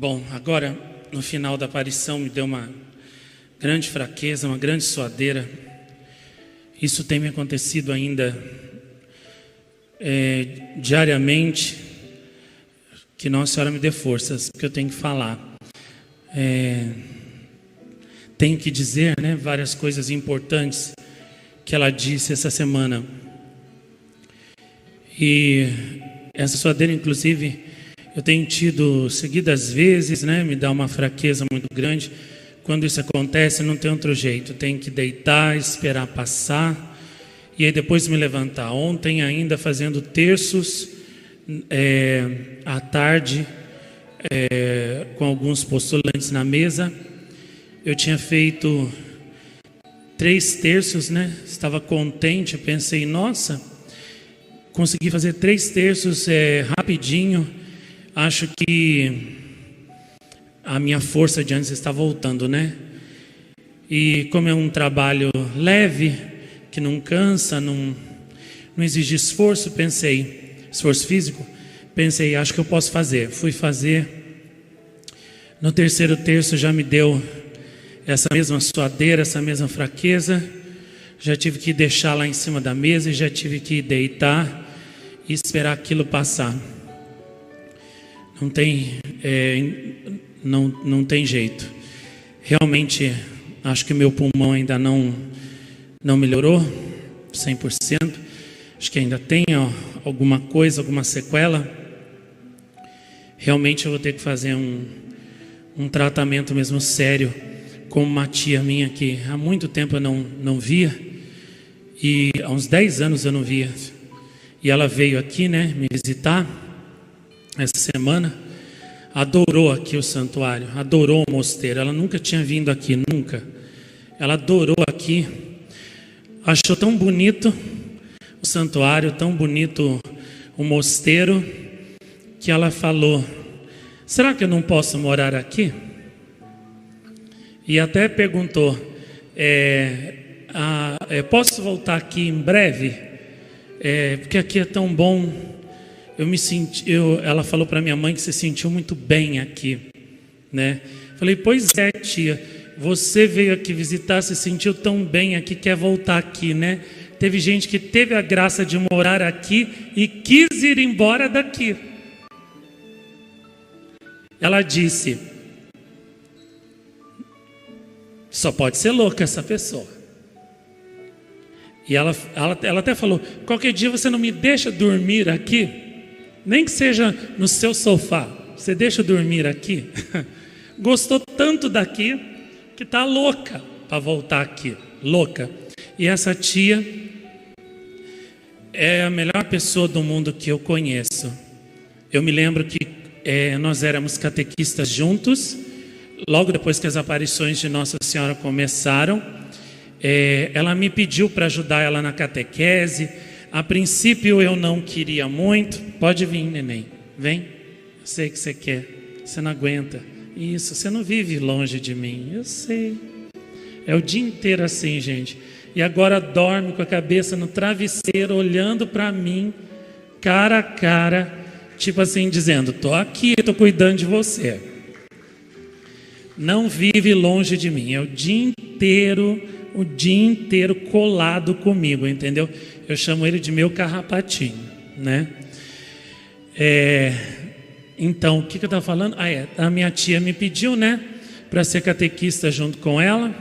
Bom, agora no final da aparição me deu uma grande fraqueza, uma grande suadeira. Isso tem me acontecido ainda diariamente. Que Nossa Senhora me dê forças, porque eu tenho que falar. Tenho que dizer, várias coisas importantes que ela disse essa semana. E essa suadeira, inclusive, eu tenho tido seguidas vezes, me dá uma fraqueza muito grande. Quando isso acontece, não tem outro jeito. Tenho que deitar, esperar passar e aí depois me levantar. Ontem ainda fazendo terços à tarde, com alguns postulantes na mesa. Eu tinha feito 3 terços, Estava contente, pensei, nossa, consegui fazer 3 terços rapidinho. Acho que a minha força de antes está voltando, E como é um trabalho leve, que não cansa, não exige esforço, esforço físico, pensei, acho que eu posso fazer. Fui fazer. No 3º terço já me deu essa mesma suadeira, essa mesma fraqueza. Já tive que deixar lá em cima da mesa e já tive que deitar e esperar aquilo passar. Não tem jeito. Realmente, acho que meu pulmão ainda não melhorou 100%. Acho que ainda tem alguma coisa, alguma sequela. Realmente eu vou ter que fazer um tratamento mesmo sério com uma tia minha que há muito tempo eu não via. E há uns 10 anos eu não via. E ela veio aqui, me visitar essa semana. Adorou aqui o santuário, adorou o mosteiro. Ela nunca tinha vindo aqui, nunca. Ela adorou aqui. Achou tão bonito o santuário, tão bonito o mosteiro, que ela falou, será que eu não posso morar aqui? E até perguntou, posso voltar aqui em breve? Porque aqui é tão bom. Ela falou para minha mãe que se sentiu muito bem aqui, Falei, pois é, tia, você veio aqui visitar, se sentiu tão bem aqui, quer voltar aqui, Teve gente que teve a graça de morar aqui e quis ir embora daqui. Ela disse, só pode ser louca essa pessoa. E ela até falou, qualquer dia você não me deixa dormir aqui? Nem que seja no seu sofá, você deixa eu dormir aqui? Gostou tanto daqui que está louca para voltar aqui, louca. E essa tia é a melhor pessoa do mundo que eu conheço. Eu me lembro que nós éramos catequistas juntos, logo depois que as aparições de Nossa Senhora começaram. Ela me pediu para ajudar ela na catequese. A princípio eu não queria muito. Pode vir, neném, vem. Eu sei que você quer, você não aguenta. Isso, você não vive longe de mim, eu sei. É o dia inteiro assim, gente. E agora dorme com a cabeça no travesseiro, olhando para mim, cara a cara, tipo assim, dizendo, tô aqui, tô cuidando de você. Não vive longe de mim, é o dia inteiro colado comigo, entendeu? Eu chamo ele de meu carrapatinho, Então, o que eu estava falando? A minha tia me pediu, para ser catequista junto com ela.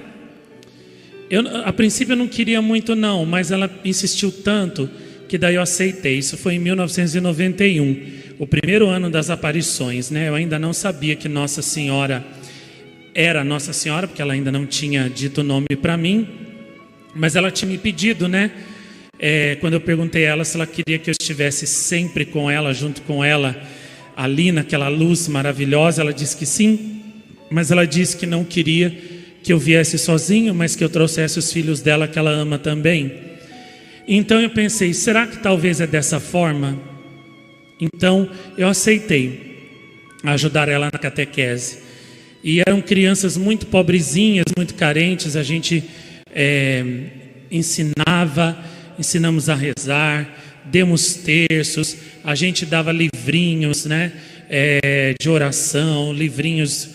A princípio eu não queria muito não, mas ela insistiu tanto que daí eu aceitei. Isso foi em 1991, o primeiro ano das aparições, Eu ainda não sabia que Nossa Senhora era Nossa Senhora, porque ela ainda não tinha dito o nome para mim, mas ela tinha me pedido, quando eu perguntei a ela se ela queria que eu estivesse sempre com ela, junto com ela, ali naquela luz maravilhosa, ela disse que sim, mas ela disse que não queria que eu viesse sozinho, mas que eu trouxesse os filhos dela que ela ama também. Então eu pensei, será que talvez é dessa forma? Então eu aceitei ajudar ela na catequese. E eram crianças muito pobrezinhas, muito carentes. A gente ensinamos a rezar, demos terços, a gente dava livrinhos, de oração, livrinhos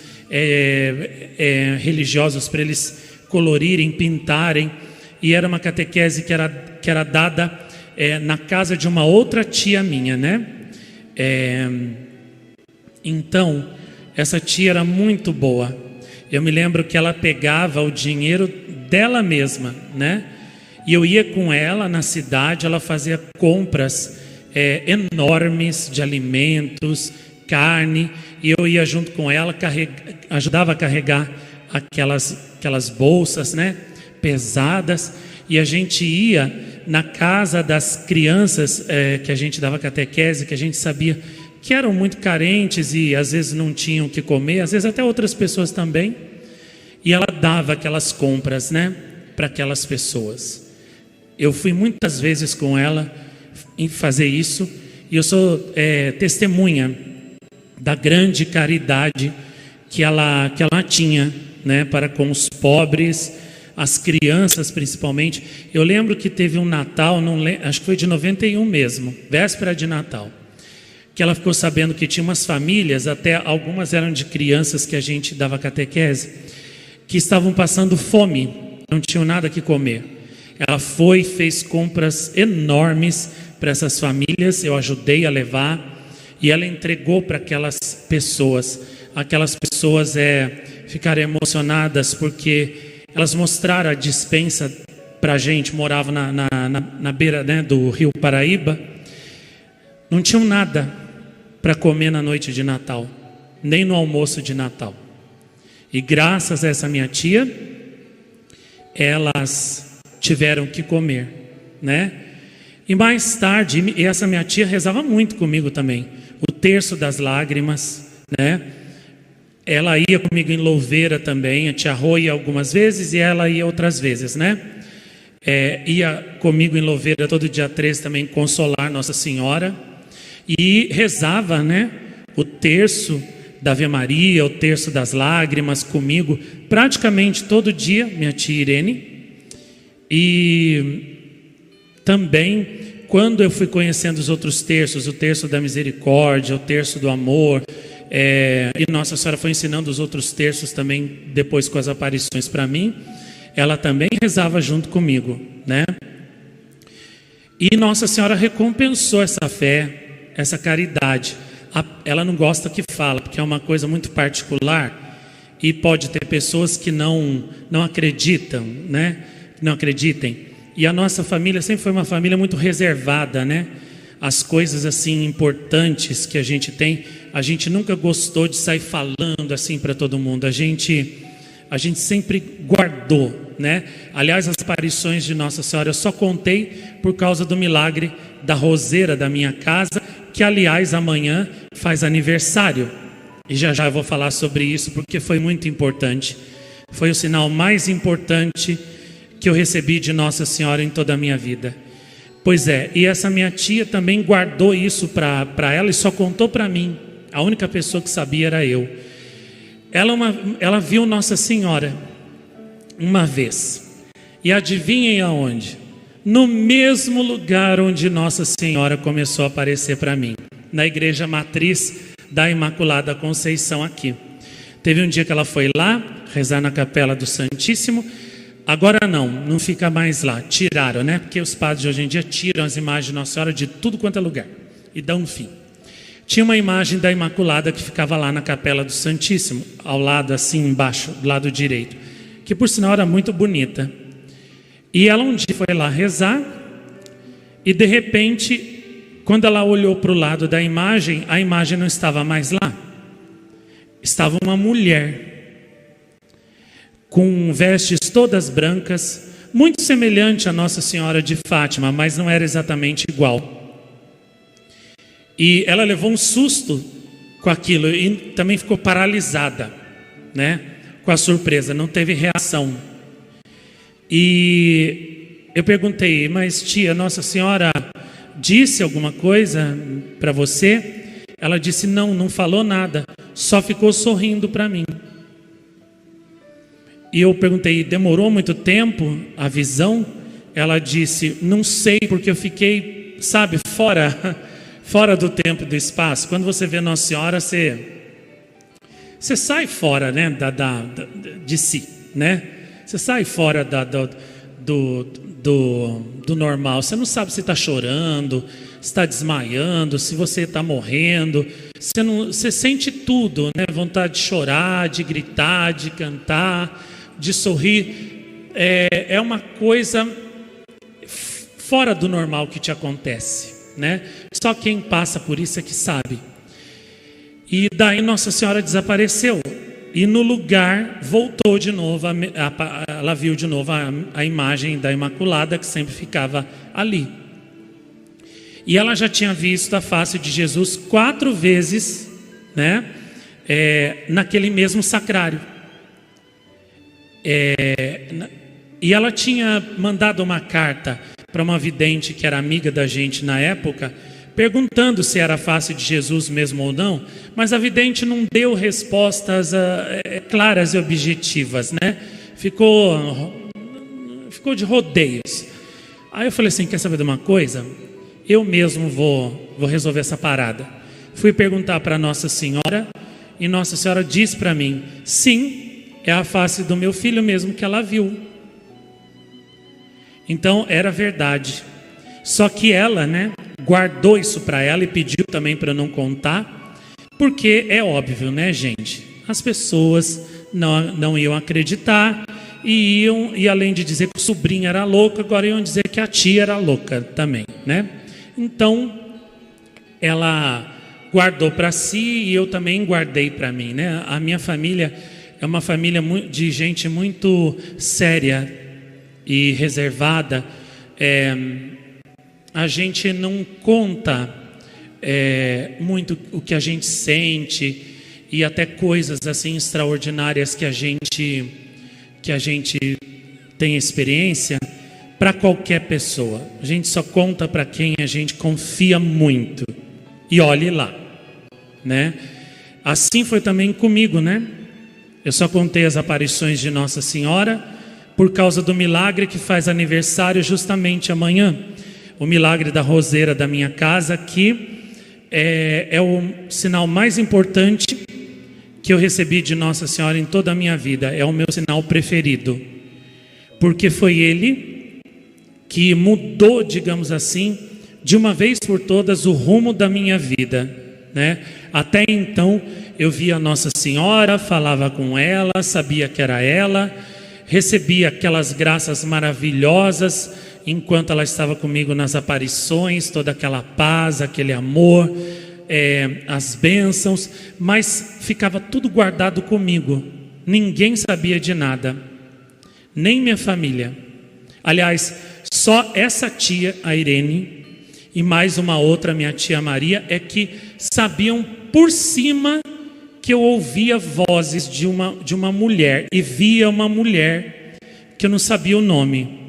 religiosos para eles colorirem, pintarem. E era uma catequese que era dada na casa de uma outra tia minha, né? Então, essa tia era muito boa. Eu me lembro que ela pegava o dinheiro dela mesma, né? E eu ia com ela na cidade, ela fazia compras enormes de alimentos, carne, e eu ia junto com ela, ajudava a carregar aquelas bolsas, né, pesadas, e a gente ia na casa das crianças que a gente dava catequese, que a gente sabia que eram muito carentes e às vezes não tinham o que comer, às vezes até outras pessoas também, e ela dava aquelas compras, né, para aquelas pessoas. Eu fui muitas vezes com ela em fazer isso, e eu sou testemunha da grande caridade que ela tinha, né, para com os pobres, as crianças principalmente. Eu lembro que teve um Natal, acho que foi de 91 mesmo, véspera de Natal, que ela ficou sabendo que tinha umas famílias, até algumas eram de crianças que a gente dava catequese, que estavam passando fome, não tinham nada que comer. Ela fez compras enormes para essas famílias, eu ajudei a levar, e ela entregou para aquelas pessoas. Aquelas pessoas ficaram emocionadas porque elas mostraram a despensa para a gente. Morava na beira, né, do Rio Paraíba, não tinham nada para comer na noite de Natal, nem no almoço de Natal. E graças a essa minha tia, elas tiveram que comer, né? E mais tarde, essa minha tia rezava muito comigo também, o terço das lágrimas, né? Ela ia comigo em louveira também, a tia Rô ia algumas vezes e ela ia outras vezes, né? Ia comigo em louveira todo dia 13 também, consolar Nossa Senhora, e rezava, né, o terço da Ave Maria, o terço das lágrimas comigo, praticamente todo dia, minha tia Irene. E também, quando eu fui conhecendo os outros terços, o terço da misericórdia, o terço do amor, e Nossa Senhora foi ensinando os outros terços também, depois com as aparições para mim, ela também rezava junto comigo, né? E Nossa Senhora recompensou essa fé, essa caridade. Ela não gosta que fala, porque é uma coisa muito particular, e pode ter pessoas que não acreditam, né? Não acreditem. E a nossa família sempre foi uma família muito reservada, né? As coisas assim importantes que a gente tem, a gente nunca gostou de sair falando assim para todo mundo. A gente sempre guardou, né? Aliás, as aparições de Nossa Senhora eu só contei por causa do milagre da roseira da minha casa, que aliás amanhã faz aniversário. E já eu vou falar sobre isso porque foi muito importante. Foi o sinal mais importante que eu recebi de Nossa Senhora em toda a minha vida. Pois e essa minha tia também guardou isso para ela e só contou para mim. A única pessoa que sabia era eu. Ela viu Nossa Senhora uma vez. E adivinhem aonde? No mesmo lugar onde Nossa Senhora começou a aparecer para mim, na igreja matriz da Imaculada Conceição aqui. Teve um dia que ela foi lá rezar na capela do Santíssimo. Agora não fica mais lá, tiraram, né? Porque os padres de hoje em dia tiram as imagens de Nossa Senhora de tudo quanto é lugar e dão um fim. Tinha uma imagem da Imaculada que ficava lá na capela do Santíssimo, ao lado assim embaixo, do lado direito, que por sinal era muito bonita. E ela um dia foi lá rezar e de repente, quando ela olhou para o lado da imagem, a imagem não estava mais lá. Estava uma mulher com vestes todas brancas, muito semelhante a Nossa Senhora de Fátima, mas não era exatamente igual. E ela levou um susto com aquilo e também ficou paralisada, né? Com a surpresa, não teve reação. E eu perguntei, mas tia, Nossa Senhora disse alguma coisa para você? Ela disse, não falou nada, só ficou sorrindo para mim. E eu perguntei, demorou muito tempo a visão? Ela disse, não sei, porque eu fiquei, fora fora do tempo e do espaço. Quando você vê Nossa Senhora, você sai fora, né, de si, né? Você sai fora do normal. Você não sabe se está chorando, se está desmaiando, se você está morrendo. Você sente tudo, né? Vontade de chorar, de gritar, de cantar, de sorrir. É uma coisa fora do normal que te acontece, né? Só quem passa por isso é que sabe. E daí Nossa Senhora desapareceu. E no lugar voltou de novo, ela viu de novo a imagem da Imaculada que sempre ficava ali. E ela já tinha visto a face de Jesus 4 vezes, né, naquele mesmo sacrário. E ela tinha mandado uma carta para uma vidente que era amiga da gente na época, perguntando se era a face de Jesus mesmo ou não, mas a vidente não deu respostas claras e objetivas, né? Ficou de rodeios. Aí eu falei assim, quer saber de uma coisa? Eu mesmo vou resolver essa parada. Fui perguntar para Nossa Senhora, e Nossa Senhora disse para mim, sim, é a face do meu filho mesmo que ela viu. Então era verdade. Só que ela, né, guardou isso para ela e pediu também para não contar, porque é óbvio, né, gente? As pessoas não iam acreditar e além de dizer que o sobrinho era louco, agora iam dizer que a tia era louca também, né? Então, ela guardou para si e eu também guardei para mim, né? A minha família é uma família de gente muito séria e reservada. A gente não conta muito o que a gente sente e até coisas assim extraordinárias que a gente tem experiência para qualquer pessoa. A gente só conta para quem a gente confia muito. E olhe lá, né? Assim foi também comigo, né? Eu só contei as aparições de Nossa Senhora por causa do milagre que faz aniversário justamente amanhã. O milagre da roseira da minha casa, que é o sinal mais importante que eu recebi de Nossa Senhora em toda a minha vida. É o meu sinal preferido, porque foi ele que mudou, digamos assim, de uma vez por todas o rumo da minha vida, né? Até então eu via Nossa Senhora, falava com ela, sabia que era ela, recebia aquelas graças maravilhosas enquanto ela estava comigo nas aparições, toda aquela paz, aquele amor, as bênçãos, mas ficava tudo guardado comigo. Ninguém sabia de nada, nem minha família. Aliás, só essa tia, a Irene, e mais uma outra, minha tia Maria, é que sabiam por cima que eu ouvia vozes de uma mulher e via uma mulher que eu não sabia o nome.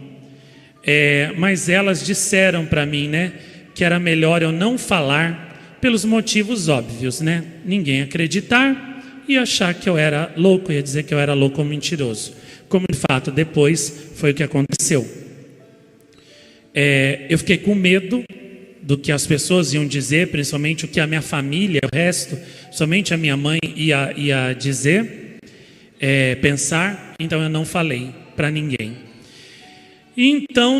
Mas elas disseram para mim, né, que era melhor eu não falar pelos motivos óbvios, né? Ninguém acreditar e achar que eu era louco, ia dizer que eu era louco ou mentiroso. Como de fato depois foi o que aconteceu. Eu fiquei com medo do que as pessoas iam dizer, principalmente o que a minha família, o resto, somente a minha mãe ia dizer, pensar, então eu não falei para ninguém. E então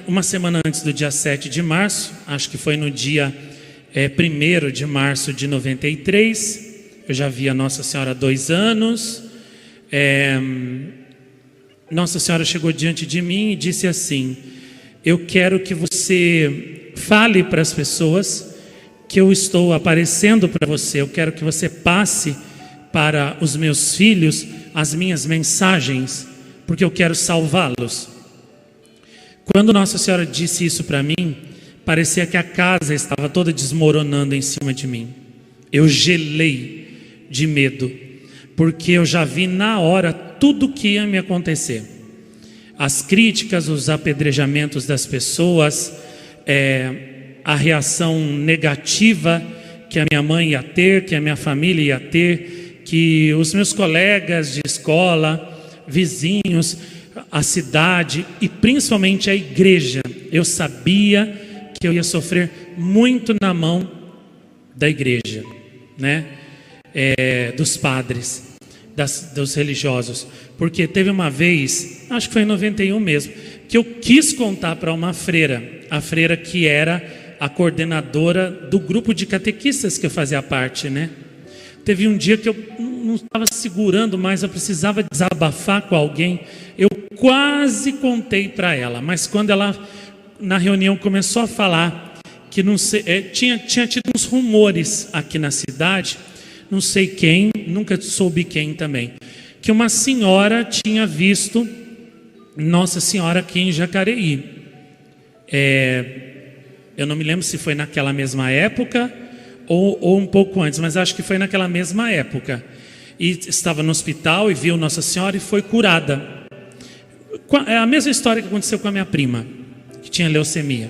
uma semana antes do dia 7 de março, acho que foi no dia 1º de março de 93, eu já via Nossa Senhora há 2 anos, Nossa Senhora chegou diante de mim e disse assim: eu quero que você fale para as pessoas que eu estou aparecendo para você, eu quero que você passe para os meus filhos as minhas mensagens, porque eu quero salvá-los. Quando Nossa Senhora disse isso para mim, parecia que a casa estava toda desmoronando em cima de mim. Eu gelei de medo, porque eu já vi na hora tudo que ia me acontecer. As críticas, os apedrejamentos das pessoas, a reação negativa que a minha mãe ia ter, que a minha família ia ter, que os meus colegas de escola, vizinhos, a cidade e principalmente a igreja. Eu sabia que eu ia sofrer muito na mão da igreja, né? Dos padres, dos religiosos. Porque teve uma vez, acho que foi em 91 mesmo, que eu quis contar para uma freira, a freira que era a coordenadora do grupo de catequistas que eu fazia parte, né? Teve um dia que eu não estava segurando mais, eu precisava desabafar com alguém. Eu quase contei para ela, mas quando ela, na reunião, começou a falar que não sei, tinha tido uns rumores aqui na cidade, não sei quem, nunca soube quem também, que uma senhora tinha visto Nossa Senhora aqui em Jacareí. Eu não me lembro se foi naquela mesma época ou um pouco antes, mas acho que foi naquela mesma época. E estava no hospital e viu Nossa Senhora e foi curada. É a mesma história que aconteceu com a minha prima, que tinha leucemia.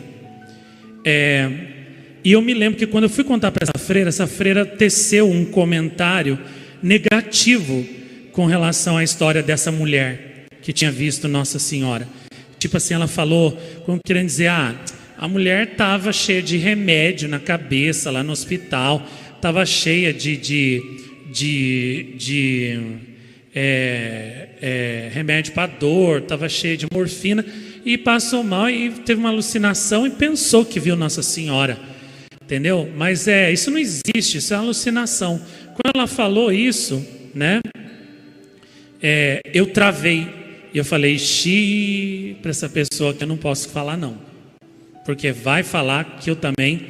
E eu me lembro que quando eu fui contar para essa freira teceu um comentário negativo com relação à história dessa mulher que tinha visto Nossa Senhora. Tipo assim, ela falou, como querendo dizer, a mulher estava cheia de remédio na cabeça lá no hospital, estava cheia de remédio para dor, estava cheia de morfina e passou mal e teve uma alucinação e pensou que viu Nossa Senhora, entendeu? Mas isso não existe, isso é alucinação. Quando ela falou isso, né, eu travei e eu falei, para essa pessoa que eu não posso falar não, porque vai falar que eu também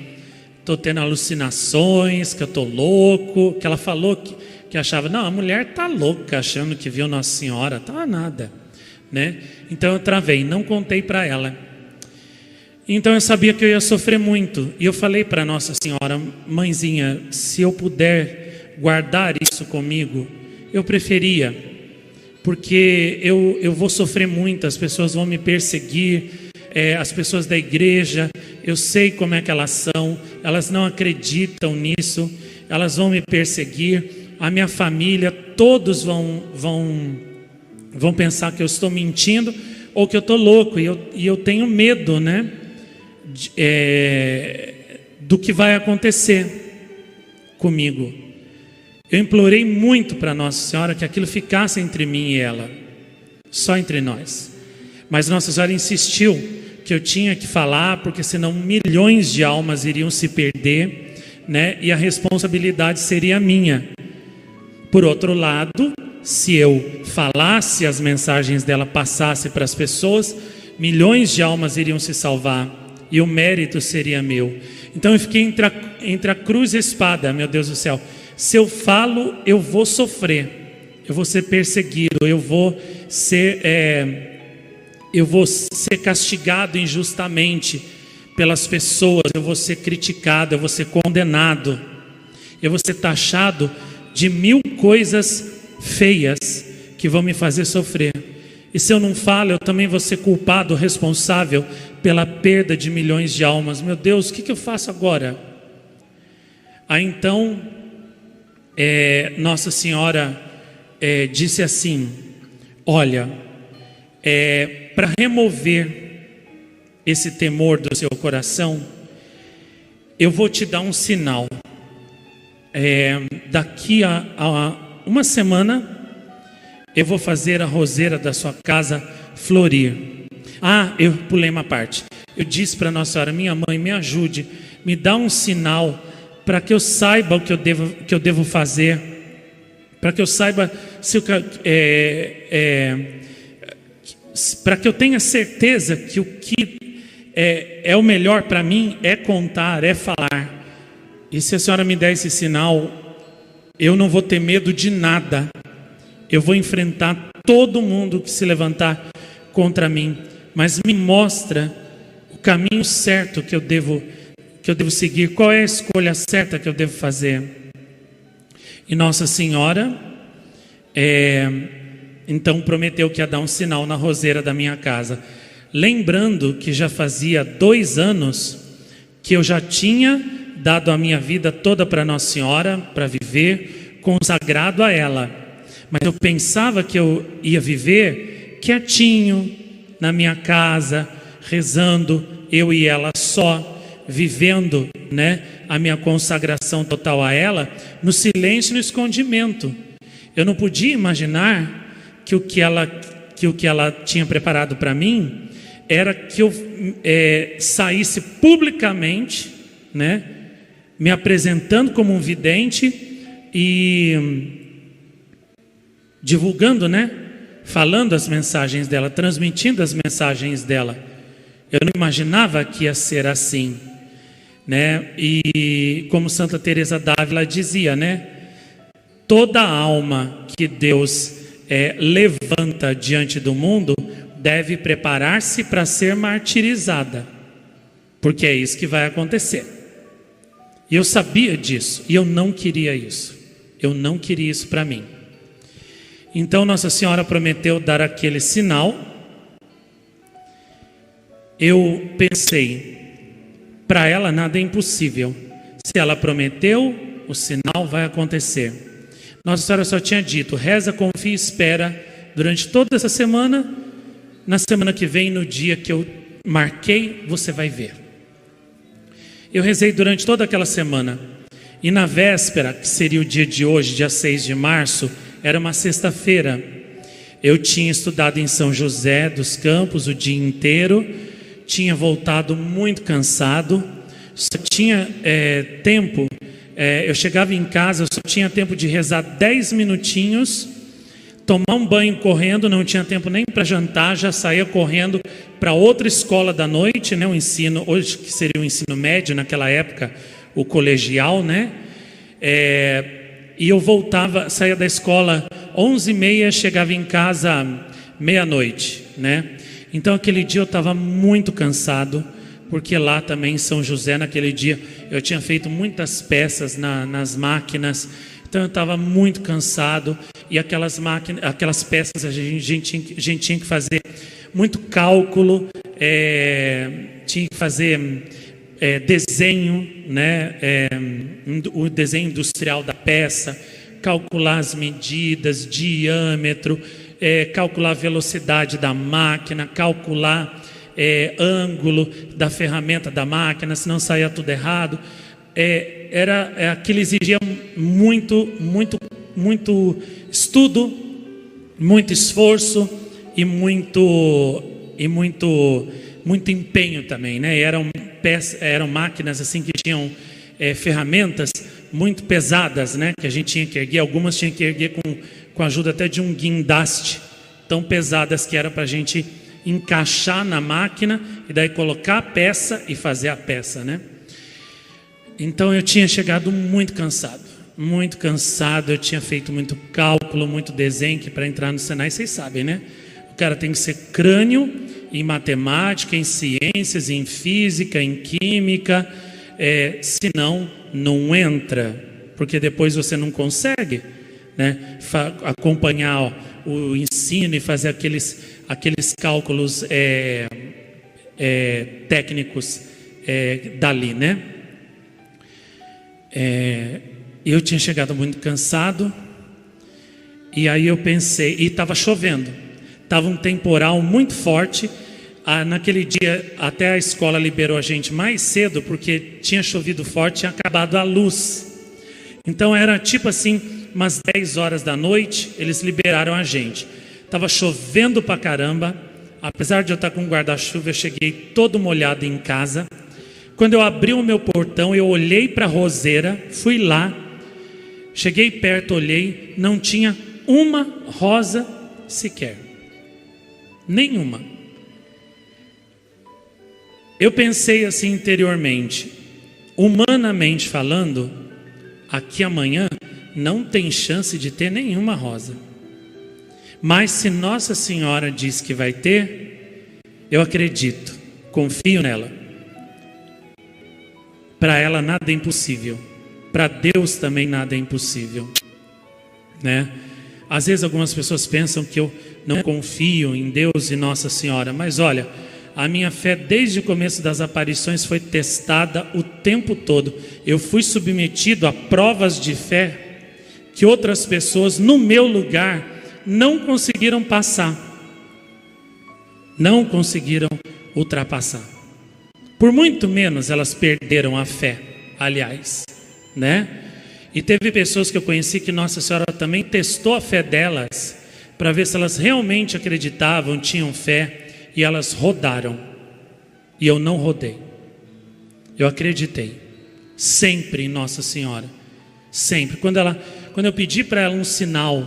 estou tendo alucinações, que eu estou louco, que ela falou que achava, não, a mulher está louca achando que viu Nossa Senhora, tá nada, né? Então eu travei, não contei para ela. Então eu sabia que eu ia sofrer muito, e eu falei para Nossa Senhora, mãezinha, se eu puder guardar isso comigo, eu preferia, porque eu vou sofrer muito, as pessoas vão me perseguir, as pessoas da igreja, eu sei como é que elas são, elas não acreditam nisso, elas vão me perseguir, a minha família, todos vão pensar que eu estou mentindo ou que eu estou louco, e eu tenho medo, né, do que vai acontecer comigo. Eu implorei muito para Nossa Senhora que aquilo ficasse entre mim e ela, só entre nós, mas Nossa Senhora insistiu que eu tinha que falar, porque senão milhões de almas iriam se perder, né? E a responsabilidade seria minha. Por outro lado, se eu falasse as mensagens dela, passasse para as pessoas, milhões de almas iriam se salvar e o mérito seria meu. Então eu fiquei entre a cruz e a espada, meu Deus do céu. Se eu falo, eu vou sofrer, eu vou ser perseguido, eu vou ser castigado injustamente pelas pessoas, eu vou ser criticado, eu vou ser condenado, eu vou ser taxado de 1000 coisas feias que vão me fazer sofrer. E se eu não falo, eu também vou ser culpado, responsável pela perda de milhões de almas. Meu Deus, o que eu faço agora? Aí então, Nossa Senhora disse assim, olha, para remover esse temor do seu coração, eu vou te dar um sinal. Daqui a uma semana, eu vou fazer a roseira da sua casa florir. Eu pulei uma parte. Eu disse para Nossa Senhora, minha mãe, me ajude, me dá um sinal para que eu saiba o que eu devo fazer, para que eu saiba para que eu tenha certeza que o que é o melhor para mim é contar, é falar. E se a senhora me der esse sinal, eu não vou ter medo de nada. Eu vou enfrentar todo mundo que se levantar contra mim, mas me mostra o caminho certo que eu devo seguir, qual é a escolha certa que eu devo fazer. E Nossa Senhora então prometeu que ia dar um sinal na roseira da minha casa, lembrando que já fazia 2 anos que eu já tinha dado a minha vida toda para Nossa Senhora, para viver consagrado a ela, mas eu pensava que eu ia viver quietinho na minha casa, rezando, eu e ela só, vivendo, né, a minha consagração total a ela, no silêncio e no escondimento. Eu não podia imaginar que o que ela tinha preparado para mim era que eu saísse publicamente, né, me apresentando como um vidente e divulgando, né, falando as mensagens dela, transmitindo as mensagens dela. Eu não imaginava que ia ser assim, né? E como Santa Teresa d'Ávila dizia, né, toda alma que Deus levanta diante do mundo deve preparar-se para ser martirizada, porque é isso que vai acontecer. E eu sabia disso, e eu não queria isso. Eu não queria isso para mim. Então Nossa Senhora prometeu dar aquele sinal. Eu pensei, para ela nada é impossível. Se ela prometeu, o sinal vai acontecer. Nossa Senhora só tinha dito: reza, confia e espera durante toda essa semana. Na semana que vem, no dia que eu marquei, você vai ver. Eu rezei durante toda aquela semana. E na véspera, que seria o dia de hoje, dia 6 de março, era uma sexta-feira. Eu tinha estudado em São José dos Campos o dia inteiro. Tinha voltado muito cansado. Só tinha tempo. Eu chegava em casa, eu só tinha tempo de rezar 10 minutinhos, tomar um banho correndo, não tinha tempo nem para jantar, já saía correndo para outra escola da noite, né, o ensino, hoje que seria o ensino médio, naquela época o colegial, né, e eu voltava, saía da escola 11h30, chegava em casa meia-noite, né. Então aquele dia eu estava muito cansado, porque lá também em São José, naquele dia, eu tinha feito muitas peças nas máquinas, então eu estava muito cansado, e aquelas peças a gente tinha que fazer muito cálculo, tinha que fazer desenho, né, o desenho industrial da peça, calcular as medidas, diâmetro, calcular a velocidade da máquina, calcular ângulo da ferramenta da máquina, senão saía tudo errado. Aquilo exigia muito estudo, muito esforço e muito empenho também, né? Eram máquinas assim que tinham ferramentas muito pesadas, né? Que a gente tinha que erguer, algumas tinha que erguer com a ajuda até de um guindaste, tão pesadas que era para a gente encaixar na máquina e daí colocar a peça e fazer a peça, né? Então eu tinha chegado muito cansado, eu tinha feito muito cálculo, muito desenho, que para entrar no Senai vocês sabem, né? O cara tem que ser crânio em matemática, em ciências, em física, em química, senão não entra, porque depois você não consegue, né, acompanhar o ensino e fazer aqueles cálculos técnicos dali, né? Eu tinha chegado muito cansado, e aí eu pensei, e estava chovendo, estava um temporal muito forte. Naquele dia até a escola liberou a gente mais cedo, porque tinha chovido forte, tinha acabado a luz. Então era tipo assim, umas 10 horas da noite, eles liberaram a gente. Estava chovendo pra caramba, apesar de eu estar com guarda-chuva, eu cheguei todo molhado em casa. Quando eu abri o meu portão, eu olhei para a roseira, fui lá, cheguei perto, olhei, não tinha uma rosa sequer, nenhuma. Eu pensei assim interiormente, humanamente falando, aqui amanhã não tem chance de ter nenhuma rosa. Mas se Nossa Senhora diz que vai ter, eu acredito, confio nela. Para ela nada é impossível, para Deus também nada é impossível, né? Às vezes algumas pessoas pensam que eu não confio em Deus e Nossa Senhora, mas olha, a minha fé desde o começo das aparições foi testada o tempo todo. Eu fui submetido a provas de fé que outras pessoas no meu lugar não conseguiram passar, não conseguiram ultrapassar. Por muito menos elas perderam a fé, aliás, né? E teve pessoas que eu conheci que Nossa Senhora também testou a fé delas para ver se elas realmente acreditavam, tinham fé, e elas rodaram. E eu não rodei. Eu acreditei sempre em Nossa Senhora, sempre. Quando eu pedi para ela um sinal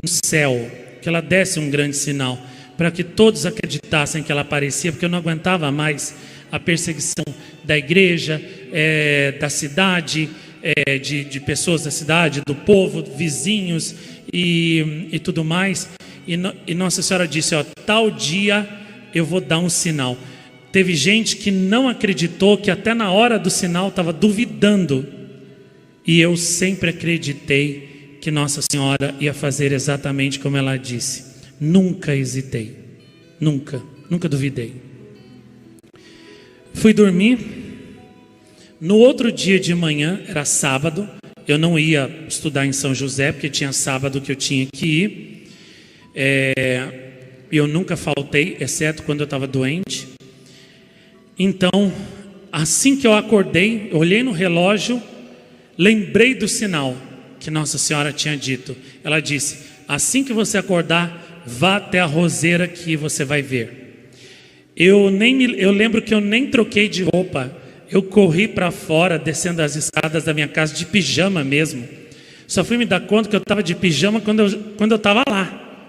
no céu, que ela desse um grande sinal, para que todos acreditassem que ela aparecia, porque eu não aguentava mais a perseguição da igreja, da cidade, de pessoas da cidade, do povo, vizinhos e tudo mais. E Nossa Senhora disse, ó, tal dia eu vou dar um sinal. Teve gente que não acreditou, que até na hora do sinal estava duvidando. E eu sempre acreditei que Nossa Senhora ia fazer exatamente como ela disse. Nunca hesitei, nunca duvidei. Fui dormir. No outro dia de manhã, era sábado, eu não ia estudar em São José, porque tinha sábado que eu tinha que ir. Eu nunca faltei, exceto quando eu estava doente. Então, assim que eu acordei, eu olhei no relógio, lembrei do sinal que Nossa Senhora tinha dito. Ela disse, assim que você acordar, vá até a roseira que você vai ver. Eu lembro que eu nem troquei de roupa. Eu corri para fora, descendo as escadas da minha casa, de pijama mesmo. Só fui me dar conta que eu estava de pijama quando eu estava lá.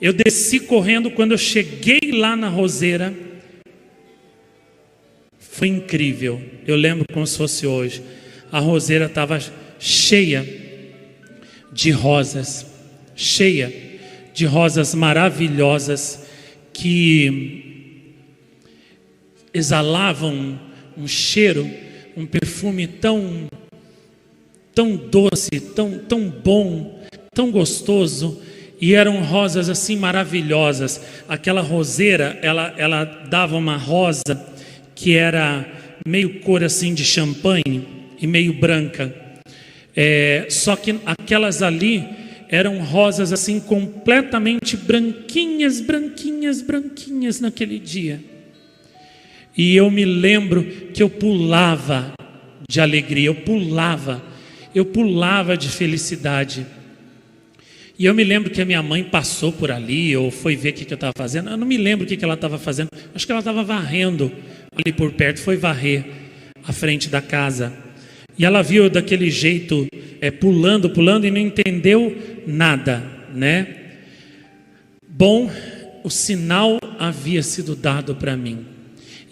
Eu desci correndo. Quando eu cheguei lá na roseira, foi incrível. Eu lembro como se fosse hoje. A roseira estava cheia de rosas maravilhosas que exalavam um cheiro, um perfume tão doce, tão bom, tão gostoso. E eram rosas assim maravilhosas. Aquela roseira, ela dava uma rosa que era meio cor assim de champanhe e meio branca. Só que aquelas ali eram rosas assim completamente branquinhas naquele dia. E eu me lembro que eu pulava de alegria, eu pulava de felicidade. E eu me lembro que a minha mãe passou por ali, ou foi ver o que eu estava fazendo. Eu não me lembro o que ela estava fazendo. Acho que ela estava varrendo ali por perto, foi varrer a frente da casa. E ela viu daquele jeito, pulando e não entendeu nada, né? Bom, o sinal havia sido dado para mim.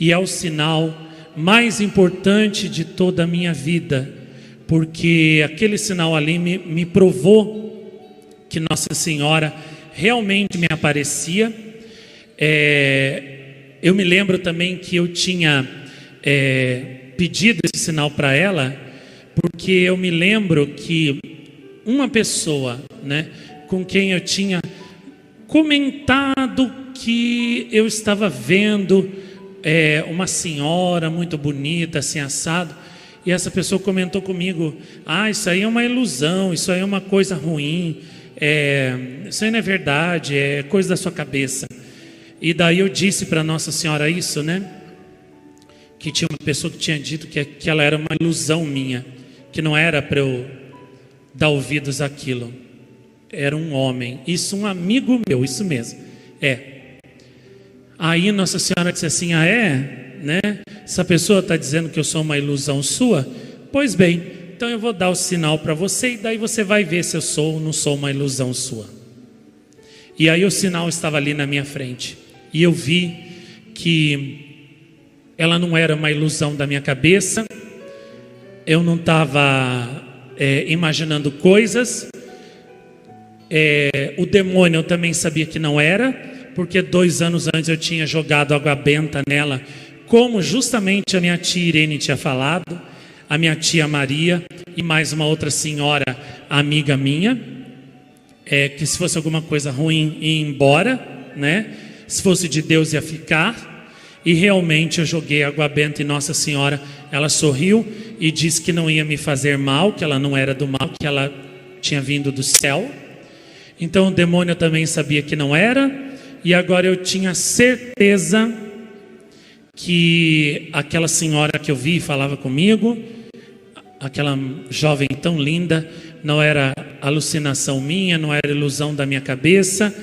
E é o sinal mais importante de toda a minha vida. Porque aquele sinal ali me provou que Nossa Senhora realmente me aparecia. Eu me lembro também que eu tinha pedido esse sinal para ela, porque eu me lembro que uma pessoa, né, com quem eu tinha comentado que eu estava vendo uma senhora muito bonita, assim assado, e essa pessoa comentou comigo, isso aí é uma ilusão, isso aí é uma coisa ruim, isso aí não é verdade, é coisa da sua cabeça. E daí eu disse para Nossa Senhora isso, né? Que tinha uma pessoa que tinha dito que ela era uma ilusão minha, que não era para eu dar ouvidos àquilo. Era um homem, isso, um amigo meu, isso mesmo. Aí Nossa Senhora disse assim, né? Essa pessoa está dizendo que eu sou uma ilusão sua? Pois bem, então eu vou dar o sinal para você, e daí você vai ver se eu sou ou não sou uma ilusão sua. E aí o sinal estava ali na minha frente, e eu vi que ela não era uma ilusão da minha cabeça. Eu não estava imaginando coisas. O demônio eu também sabia que não era, porque 2 anos antes eu tinha jogado água benta nela, como justamente a minha tia Irene tinha falado, a minha tia Maria e mais uma outra senhora amiga minha, que se fosse alguma coisa ruim ia embora, né? Se fosse de Deus ia ficar. E realmente eu joguei água benta e Nossa Senhora, ela sorriu e disse que não ia me fazer mal, que ela não era do mal, que ela tinha vindo do céu. Então o demônio eu também sabia que não era, e agora eu tinha certeza que aquela senhora que eu vi falava comigo, aquela jovem tão linda, não era alucinação minha, não era ilusão da minha cabeça,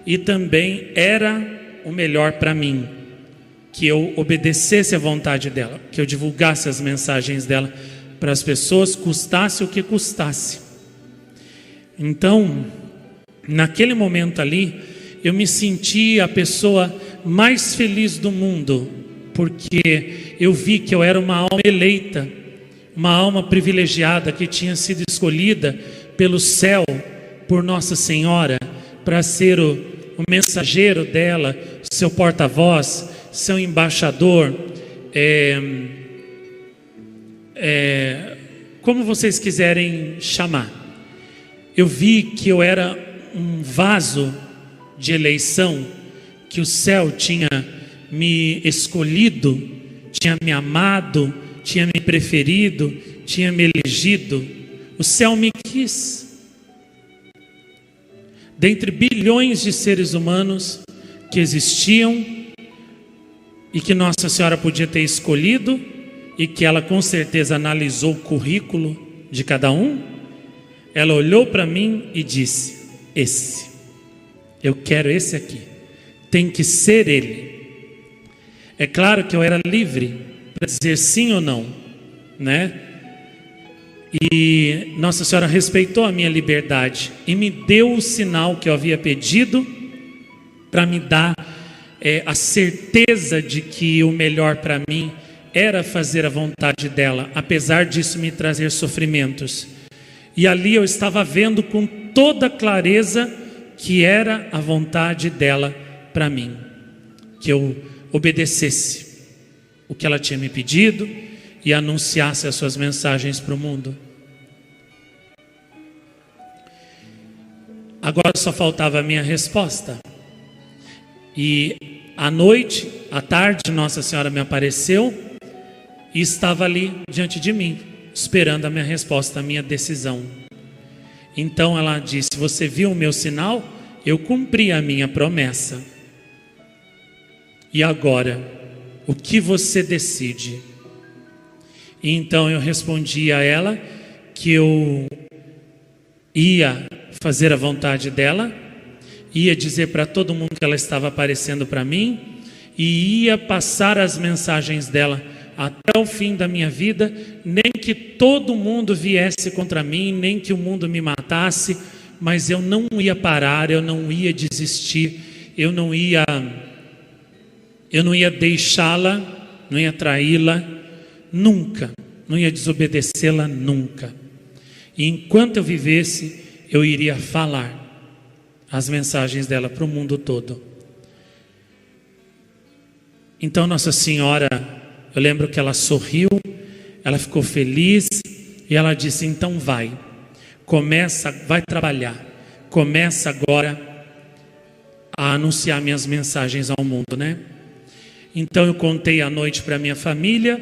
e também era o melhor para mim, que eu obedecesse à vontade dela, que eu divulgasse as mensagens dela para as pessoas, custasse o que custasse. Então, naquele momento ali, eu me senti a pessoa mais feliz do mundo, porque eu vi que eu era uma alma eleita, uma alma privilegiada que tinha sido escolhida pelo céu, por Nossa Senhora, para ser o mensageiro dela, seu porta-voz, seu embaixador, como vocês quiserem chamar. Eu vi que eu era um vaso de eleição, que o céu tinha me escolhido, tinha me amado, tinha me preferido, tinha me elegido. O céu me quis. Dentre bilhões de seres humanos que existiam e que Nossa Senhora podia ter escolhido, e que ela com certeza analisou o currículo de cada um, ela olhou para mim e disse: esse, eu quero esse aqui, tem que ser ele. É claro que eu era livre para dizer sim ou não, né? E Nossa Senhora respeitou a minha liberdade e me deu o sinal que eu havia pedido, para me dar a certeza de que o melhor para mim era fazer a vontade dela, apesar disso me trazer sofrimentos. E ali eu estava vendo com toda clareza que era a vontade dela para mim, que eu obedecesse o que ela tinha me pedido e anunciasse as suas mensagens para o mundo. Agora só faltava a minha resposta. E à noite, à tarde, Nossa Senhora me apareceu e estava ali diante de mim, esperando a minha resposta, a minha decisão. Então ela disse: você viu o meu sinal? Eu cumpri a minha promessa. E agora, o que você decide? E então eu respondi a ela que eu ia fazer a vontade dela, ia dizer para todo mundo que ela estava aparecendo para mim, e ia passar as mensagens dela até o fim da minha vida, nem que todo mundo viesse contra mim, nem que o mundo me matasse, mas eu não ia parar, eu não ia desistir, eu não ia deixá-la, não ia traí-la nunca, não ia desobedecê-la nunca. E enquanto eu vivesse, eu iria falar as mensagens dela para o mundo todo. Então Nossa Senhora, eu lembro que ela sorriu, ela ficou feliz e ela disse: então vai trabalhar, começa agora a anunciar minhas mensagens ao mundo, né? Então eu contei à noite para minha família,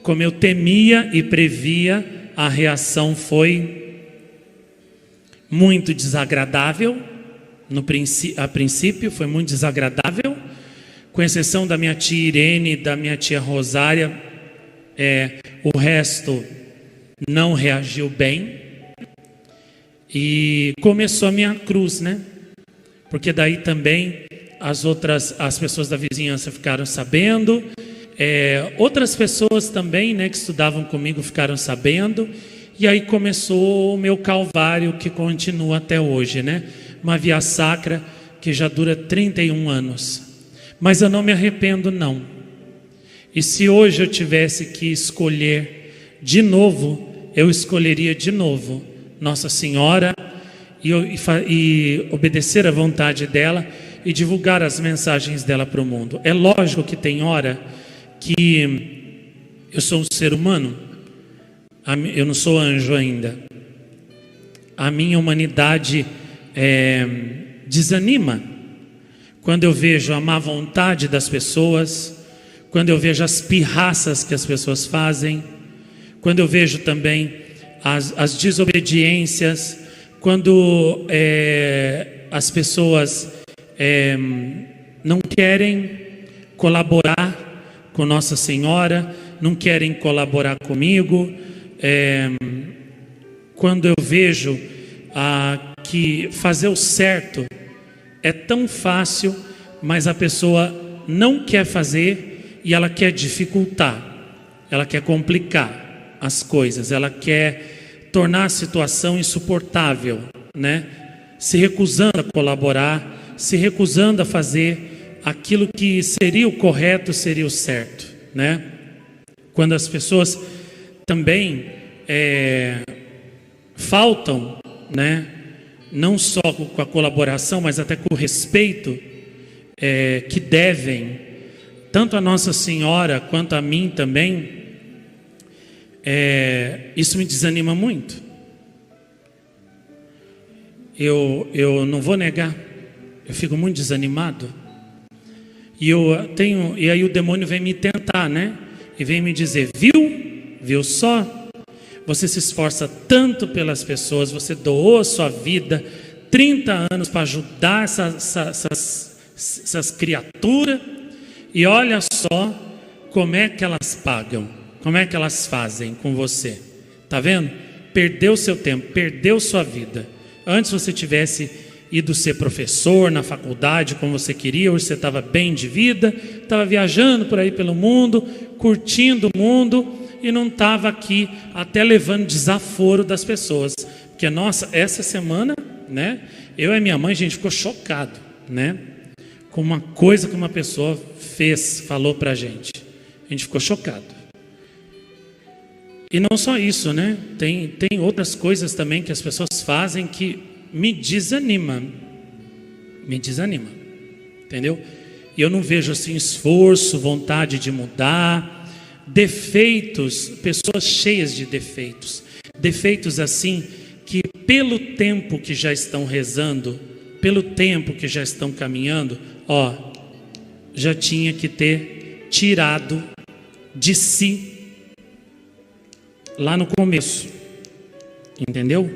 como eu temia e previa, a reação foi muito desagradável. A princípio foi muito desagradável, com exceção da minha tia Irene e da minha tia Rosária, o resto não reagiu bem. E começou a minha cruz, né? Porque daí também as pessoas da vizinhança ficaram sabendo, outras pessoas também, né, que estudavam comigo ficaram sabendo, e aí começou o meu calvário, que continua até hoje, né? Uma via sacra que já dura 31 anos. Mas eu não me arrependo, não. E se hoje eu tivesse que escolher de novo, eu escolheria de novo Nossa Senhora e obedecer à vontade dela e divulgar as mensagens dela para o mundo. É lógico que tem hora que eu sou um ser humano, eu não sou anjo ainda. A minha humanidade desanima quando eu vejo a má vontade das pessoas, quando eu vejo as pirraças que as pessoas fazem, quando eu vejo também as desobediências, quando as pessoas não querem colaborar com Nossa Senhora, não querem colaborar comigo. Quando eu vejo que fazer o certo é tão fácil, mas a pessoa não quer fazer e ela quer dificultar, ela quer complicar as coisas, ela quer tornar a situação insuportável, né? Se recusando a colaborar, se recusando a fazer aquilo que seria o correto, seria o certo, né? Quando as pessoas também faltam, né? Não só com a colaboração, mas até com o respeito que devem, tanto a Nossa Senhora quanto a mim também, isso me desanima muito. Eu não vou negar, eu fico muito desanimado. E aí o demônio vem me tentar, né? E vem me dizer: viu só? Você se esforça tanto pelas pessoas, você doou a sua vida, 30 anos para ajudar essas criaturas, e olha só como é que elas pagam, como é que elas fazem com você. Tá vendo? Perdeu seu tempo, perdeu sua vida. Antes você tivesse ido ser professor na faculdade como você queria, hoje você estava bem de vida, estava viajando por aí pelo mundo, curtindo o mundo, e não estava aqui até levando desaforo das pessoas. Porque, nossa, essa semana, né, eu e minha mãe, a gente ficou chocado, né, com uma coisa que uma pessoa falou pra gente. A gente ficou chocado. E não só isso, né, tem outras coisas também que as pessoas fazem que me desanima, entendeu? E eu não vejo assim esforço, vontade de mudar. Defeitos, pessoas cheias de defeitos assim, que pelo tempo que já estão rezando, pelo tempo que já estão caminhando, já tinha que ter tirado de si lá no começo, entendeu?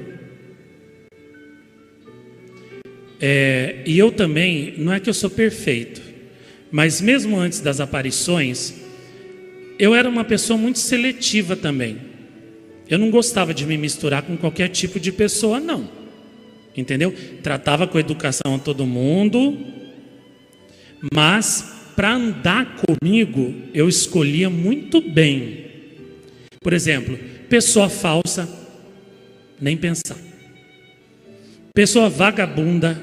E eu também, não é que eu sou perfeito, mas mesmo antes das aparições, eu era uma pessoa muito seletiva também. Eu não gostava de me misturar com qualquer tipo de pessoa, não. Entendeu? Tratava com educação a todo mundo, mas para andar comigo, eu escolhia muito bem. Por exemplo, pessoa falsa, nem pensar. Pessoa vagabunda,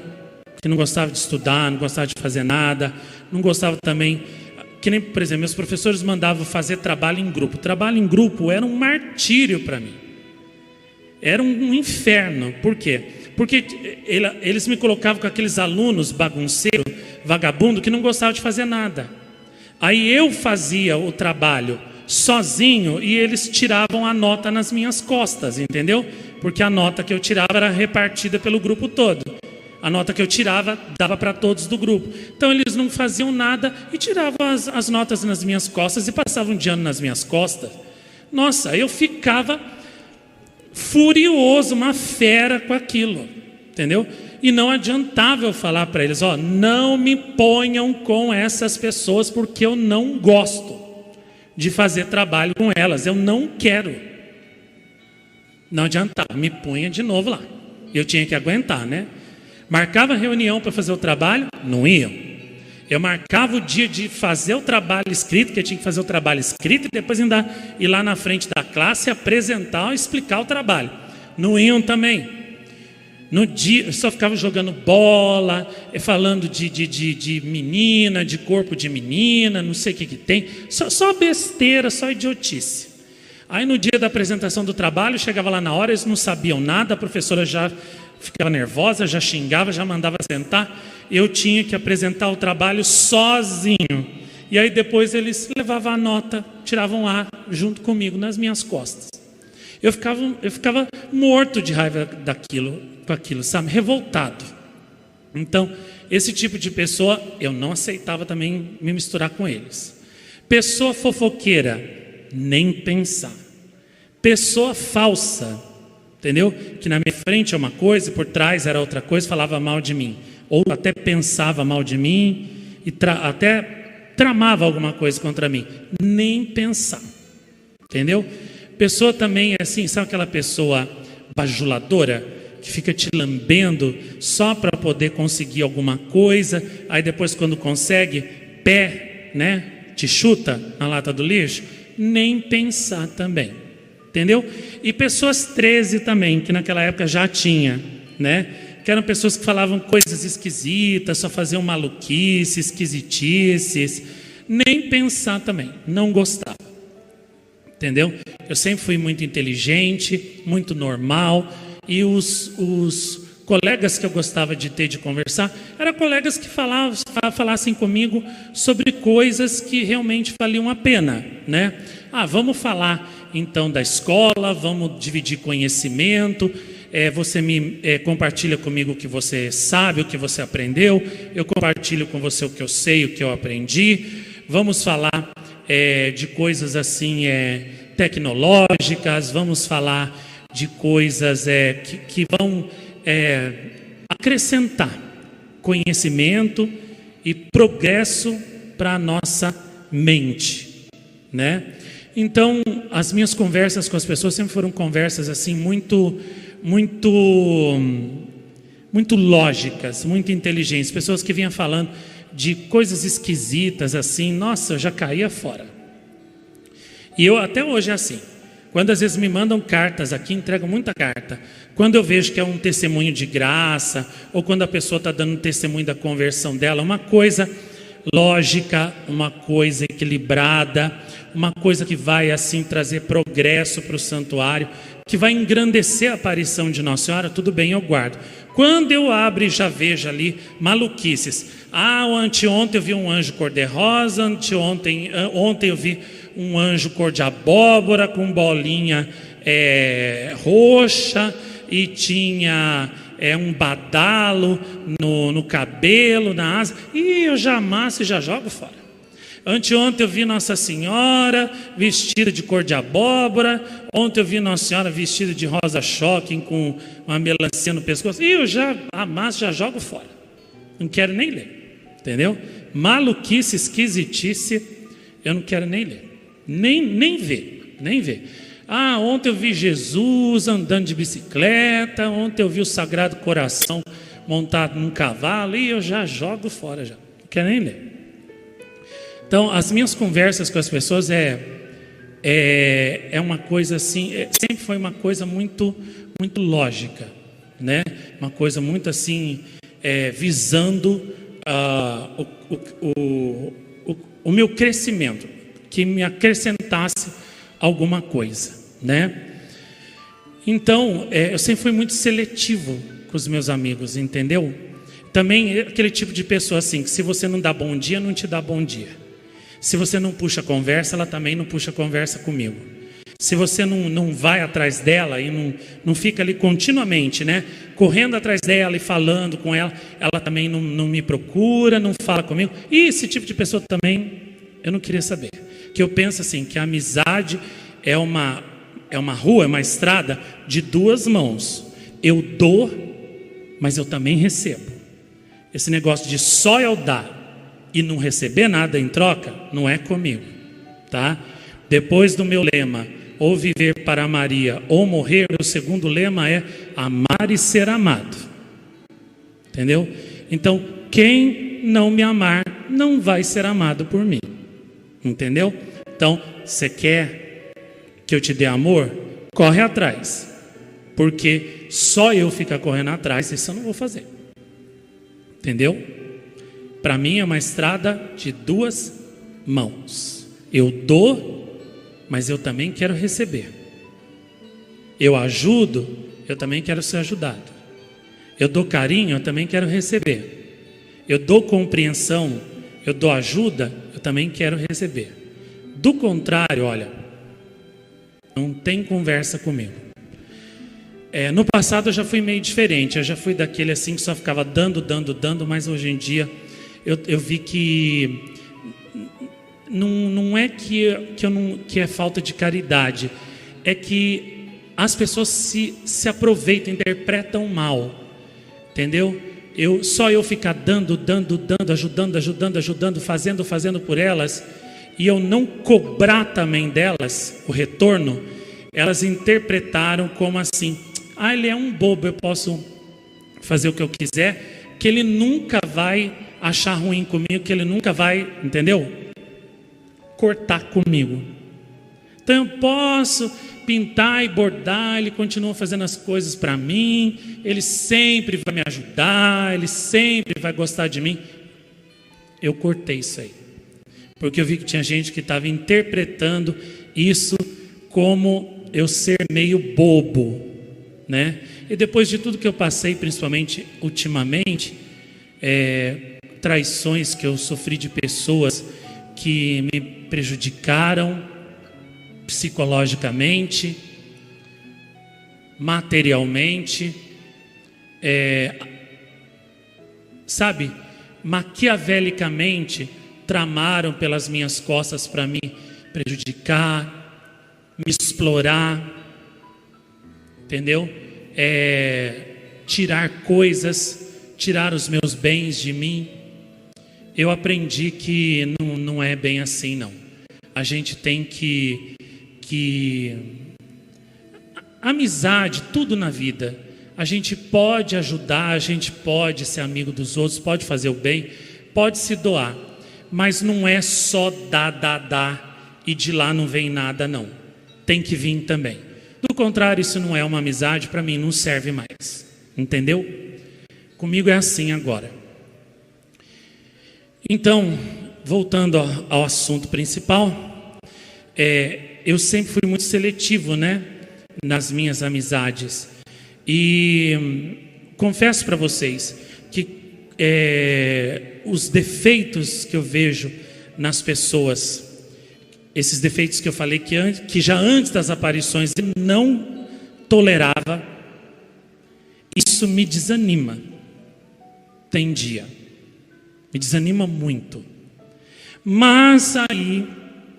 que não gostava de estudar, não gostava de fazer nada, não gostava também... Que nem, por exemplo, meus professores mandavam fazer trabalho em grupo. Trabalho em grupo era um martírio para mim. Era um inferno. Por quê? Porque eles me colocavam com aqueles alunos bagunceiros, vagabundo, que não gostavam de fazer nada. Aí eu fazia o trabalho sozinho e eles tiravam a nota nas minhas costas, entendeu? Porque a nota que eu tirava era repartida pelo grupo todo. A nota que eu tirava dava para todos do grupo. Então eles não faziam nada e tiravam as notas nas minhas costas e passavam de ano nas minhas costas. Nossa, eu ficava furioso, uma fera com aquilo, entendeu? E não adiantava eu falar para eles: não me ponham com essas pessoas, porque eu não gosto de fazer trabalho com elas, eu não quero. Não adiantava, me punha de novo lá. Eu tinha que aguentar, né? Marcava reunião para fazer o trabalho, não iam. Eu marcava o dia de fazer o trabalho escrito, que eu tinha que fazer o trabalho escrito, e depois ainda ir lá na frente da classe, apresentar, explicar o trabalho. Não iam também. No dia, eu só ficava jogando bola, falando de menina, de corpo de menina, não sei o que tem. Só besteira, só idiotice. Aí no dia da apresentação do trabalho, chegava lá na hora, eles não sabiam nada, a professora já ficava nervosa, já xingava, já mandava sentar. Eu tinha que apresentar o trabalho sozinho. E aí depois eles levavam a nota, tiravam A junto comigo nas minhas costas. Eu ficava morto de raiva com aquilo, sabe? Revoltado. Então, esse tipo de pessoa, eu não aceitava também me misturar com eles. Pessoa fofoqueira, nem pensar. Pessoa falsa, entendeu? Que na minha frente é uma coisa e por trás era outra coisa, falava mal de mim. Ou até pensava mal de mim e até tramava alguma coisa contra mim. Nem pensar. Entendeu? Pessoa também é assim, sabe aquela pessoa bajuladora, que fica te lambendo só para poder conseguir alguma coisa, aí depois quando consegue, pé, né, te chuta na lata do lixo? Nem pensar também. Entendeu? E pessoas 13 também, que naquela época já tinha, né? Que eram pessoas que falavam coisas esquisitas, só faziam maluquices, esquisitices. Nem pensar também, não gostava. Entendeu? Eu sempre fui muito inteligente, muito normal. E os colegas que eu gostava de ter, de conversar, eram colegas que falassem comigo sobre coisas que realmente valiam a pena, né? Vamos falar então da escola, vamos dividir conhecimento, você compartilha comigo o que você sabe, o que você aprendeu, eu compartilho com você o que eu sei, o que eu aprendi. Vamos falar de coisas assim tecnológicas, vamos falar de coisas que vão acrescentar conhecimento e progresso para a nossa mente, né? Então, as minhas conversas com as pessoas sempre foram conversas assim muito lógicas, muito inteligentes, pessoas que vinham falando de coisas esquisitas assim, nossa, eu já caía fora. E eu até hoje é assim. Quando às vezes me mandam cartas aqui, entregam muita carta. Quando eu vejo que é um testemunho de graça, ou quando a pessoa está dando um testemunho da conversão dela, uma coisa lógica, uma coisa equilibrada, uma coisa que vai assim trazer progresso para o santuário, que vai engrandecer a aparição de Nossa Senhora, tudo bem, eu guardo. Quando eu abro e já vejo ali maluquices, anteontem eu vi um anjo cor-de-rosa, ontem eu vi um anjo cor de abóbora com bolinha roxa, e tinha um badalo no cabelo, na asa, e eu já amasso e já jogo fora. Anteontem eu vi Nossa Senhora vestida de cor de abóbora, ontem eu vi Nossa Senhora vestida de rosa choque com uma melancia no pescoço, e eu já amasso e já jogo fora. Não quero nem ler, entendeu? Maluquice, esquisitice, eu não quero nem ler. Nem ver. Ontem eu vi Jesus andando de bicicleta, ontem eu vi o Sagrado Coração montado num cavalo, e eu já jogo fora, já não quero nem ler. Então, as minhas conversas com as pessoas é uma coisa assim, sempre foi uma coisa muito lógica, né? Uma coisa muito assim, visando o meu crescimento, que me acrescentasse alguma coisa, né? Então, eu sempre fui muito seletivo com os meus amigos, entendeu? Também aquele tipo de pessoa assim, que se você não dá bom dia, não te dá bom dia. Se você não puxa conversa, ela também não puxa conversa comigo. Se você não vai atrás dela e não fica ali continuamente, né, correndo atrás dela e falando com ela, ela também não me procura, não fala comigo. E esse tipo de pessoa também eu não queria saber. Que eu penso assim, que a amizade é uma rua, é uma estrada de duas mãos. Eu dou, mas eu também recebo. Esse negócio de só eu dar e não receber nada em troca, não é comigo, tá? Depois do meu lema, ou viver para Maria ou morrer, o segundo lema é amar e ser amado. Entendeu? Então, quem não me amar não vai ser amado por mim. Entendeu? Então, você quer que eu te dê amor? Corre atrás. Porque só eu ficar correndo atrás, isso eu não vou fazer. Entendeu? Para mim é uma estrada de duas mãos. Eu dou, mas eu também quero receber. Eu ajudo, eu também quero ser ajudado. Eu dou carinho, eu também quero receber. Eu dou compreensão, eu dou ajuda, eu também quero receber. Do contrário, olha, não tem conversa comigo. No passado eu já fui meio diferente. Eu já fui daquele assim que só ficava dando, mas hoje em dia eu vi que não é que é falta de caridade, é que as pessoas se aproveitam, interpretam mal, entendeu? só eu ficar dando, ajudando, fazendo por elas, e eu não cobrar também delas o retorno, elas interpretaram como assim: ah, ele é um bobo, eu posso fazer o que eu quiser, que ele nunca vai achar ruim comigo, que ele nunca vai, entendeu? Cortar comigo. Então eu posso pintar e bordar, ele continua fazendo as coisas para mim, ele sempre vai me ajudar, ele sempre vai gostar de mim. Eu cortei isso aí, porque eu vi que tinha gente que estava interpretando isso como eu ser meio bobo, né? E depois de tudo que eu passei, principalmente ultimamente, traições que eu sofri de pessoas que me prejudicaram psicologicamente, materialmente, sabe, maquiavelicamente tramaram pelas minhas costas para me prejudicar, me explorar, entendeu? Tirar coisas, tirar os meus bens de mim. Eu aprendi que não é bem assim, não. A gente tem que amizade, tudo na vida, a gente pode ajudar, a gente pode ser amigo dos outros, pode fazer o bem, pode se doar, mas não é só dar e de lá não vem nada, não. Tem que vir também. Do contrário, isso não é uma amizade, para mim não serve mais, entendeu? Comigo é assim agora. Então, voltando ao assunto principal, eu sempre fui muito seletivo, né, nas minhas amizades. E confesso para vocês que os defeitos que eu vejo nas pessoas, esses defeitos que eu falei que já antes das aparições eu não tolerava, isso me desanima. Tem dia, me desanima muito. Mas aí,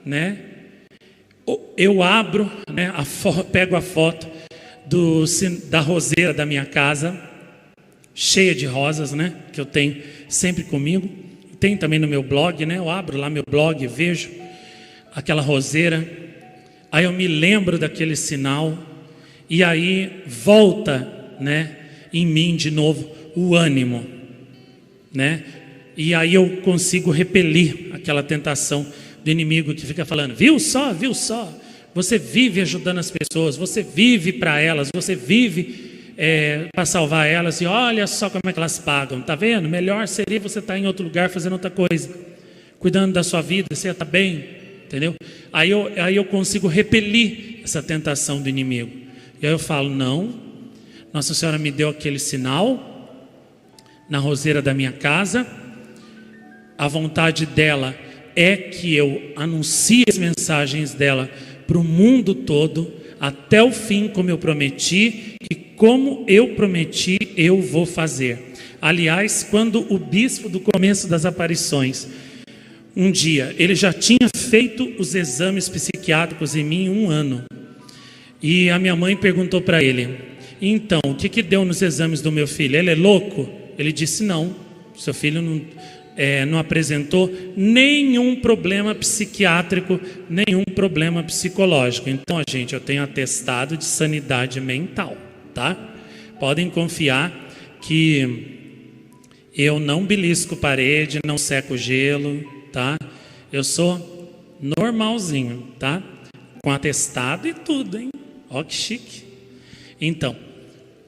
né, eu abro, né, pego a foto da roseira da minha casa, cheia de rosas, né, que eu tenho sempre comigo. Tem também no meu blog, né, eu abro lá meu blog, vejo aquela roseira, aí eu me lembro daquele sinal, e aí volta, né, em mim de novo o ânimo, né, e aí eu consigo repelir aquela tentação do inimigo que fica falando: viu só, você vive ajudando as pessoas, você vive para elas, você vive para salvar elas, e olha só como é que elas pagam, tá vendo? Melhor seria você estar em outro lugar fazendo outra coisa, cuidando da sua vida, você está bem, entendeu? Aí eu consigo repelir essa tentação do inimigo, e aí eu falo: não, Nossa Senhora me deu aquele sinal na roseira da minha casa, a vontade dela é que eu anuncie as mensagens dela para o mundo todo, até o fim, como eu prometi, e como eu prometi, eu vou fazer. Aliás, quando o bispo do começo das aparições, um dia, ele já tinha feito os exames psiquiátricos em mim 1 ano, e a minha mãe perguntou para ele: então, o que deu nos exames do meu filho? Ele é louco? Ele disse: não, seu filho não apresentou nenhum problema psiquiátrico, nenhum problema psicológico. Então, gente, eu tenho atestado de sanidade mental, tá? Podem confiar que eu não belisco parede, não seco gelo, tá? Eu sou normalzinho, tá? Com atestado e tudo, hein? Ó que chique. Então,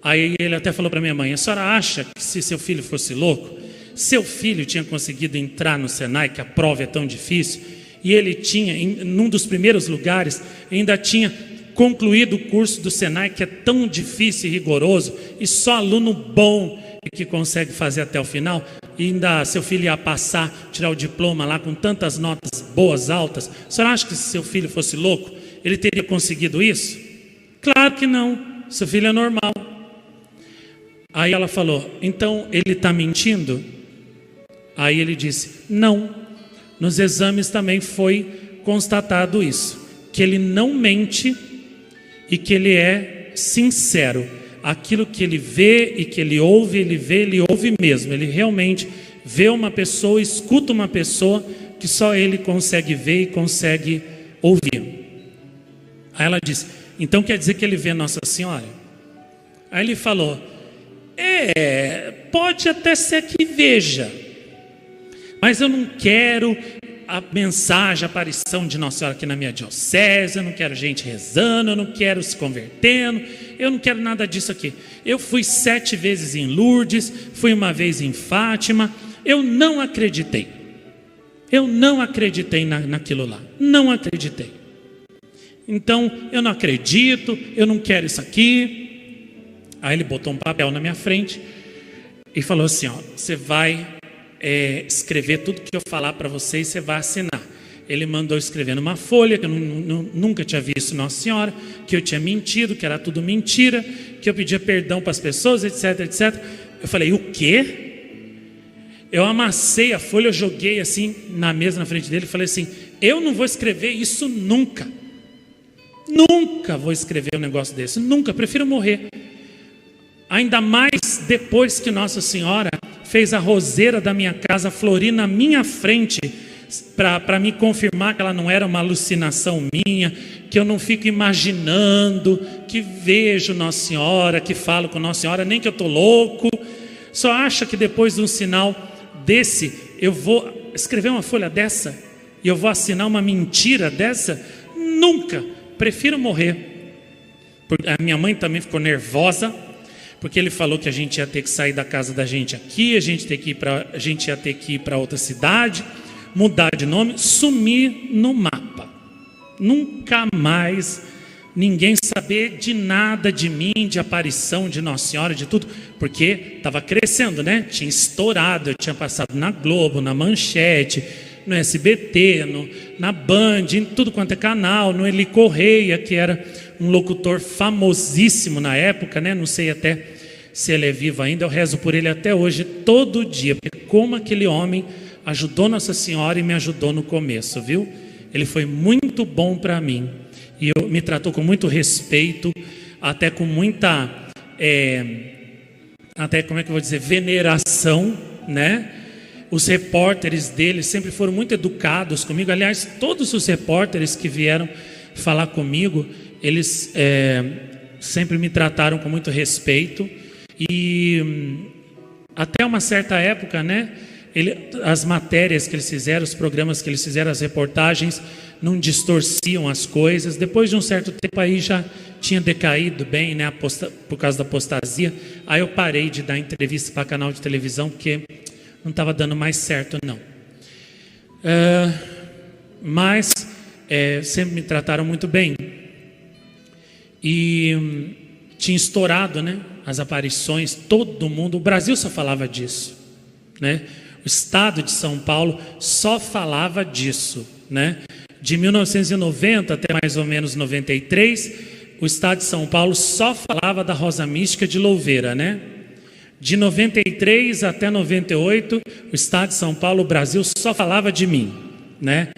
aí ele até falou para minha mãe: a senhora acha que se seu filho fosse louco, seu filho tinha conseguido entrar no Senai, que a prova é tão difícil, e ele tinha, num dos primeiros lugares, ainda tinha concluído o curso do Senai, que é tão difícil e rigoroso, e só aluno bom que consegue fazer até o final, e ainda seu filho ia passar, tirar o diploma lá com tantas notas boas, altas? A senhora acha que se seu filho fosse louco, ele teria conseguido isso? Claro que não, seu filho é normal. Aí ela falou: então ele está mentindo? Aí ele disse: não, nos exames também foi constatado isso, que ele não mente e que ele é sincero. aquilo que ele vê e que ele ouve mesmo. Ele realmente vê uma pessoa, escuta uma pessoa que só ele consegue ver e consegue ouvir. Aí ela disse: então quer dizer que ele vê Nossa Senhora? Aí ele falou: pode até ser que veja, mas eu não quero a mensagem, a aparição de Nossa Senhora aqui na minha diocese, eu não quero gente rezando, eu não quero se convertendo, eu não quero nada disso aqui. Eu fui 7 vezes em Lourdes, fui uma vez em Fátima, eu não acreditei. Eu não acreditei naquilo lá, não acreditei. Então, eu não acredito, eu não quero isso aqui. Aí ele botou um papel na minha frente e falou assim: ó, você vai escrever tudo que eu falar para você e você vai assinar. Ele mandou escrever numa folha que eu nunca tinha visto Nossa Senhora, que eu tinha mentido, que era tudo mentira, que eu pedia perdão para as pessoas, etc, etc. Eu falei: o quê? Eu amassei a folha, eu joguei assim na mesa na frente dele e falei assim: eu não vou escrever isso nunca. Nunca vou escrever um negócio desse, nunca, prefiro morrer. Ainda mais depois que Nossa Senhora fez a roseira da minha casa florir na minha frente, para me confirmar que ela não era uma alucinação minha, que eu não fico imaginando, que vejo Nossa Senhora, que falo com Nossa Senhora, nem que eu estou louco. Só acha que depois de um sinal desse, eu vou escrever uma folha dessa e eu vou assinar uma mentira dessa? Nunca, prefiro morrer. A minha mãe também ficou nervosa, porque ele falou que a gente ia ter que sair da casa da gente aqui, a gente ia ter que ir para outra cidade, mudar de nome, sumir no mapa. Nunca mais ninguém saber de nada de mim, de aparição de Nossa Senhora, de tudo, porque estava crescendo, né? Tinha estourado, eu tinha passado na Globo, na Manchete, no SBT, na Band, em tudo quanto é canal, no Eli Correia, que era um locutor famosíssimo na época, né? Não sei até se ele é vivo ainda, eu rezo por ele até hoje, todo dia, porque como aquele homem ajudou Nossa Senhora e me ajudou no começo, viu? Ele foi muito bom para mim, e me tratou com muito respeito, até com muita, até como é que eu vou dizer, veneração, né? Os repórteres dele sempre foram muito educados comigo. Aliás, todos os repórteres que vieram falar comigo, eles sempre me trataram com muito respeito. E até uma certa época, né, as matérias que eles fizeram, os programas que eles fizeram, as reportagens, não distorciam as coisas. Depois de um certo tempo aí já tinha decaído bem, né, por causa da apostasia. Aí eu parei de dar entrevista para canal de televisão, porque não estava dando mais certo, não. Mas sempre me trataram muito bem. E tinha estourado, né, as aparições, todo mundo, o Brasil só falava disso, né? O estado de São Paulo só falava disso, né? De 1990 até mais ou menos 93, o estado de São Paulo só falava da Rosa Mística de Louveira, né? De 93 até 98, o estado de São Paulo, o Brasil, só falava de mim, né?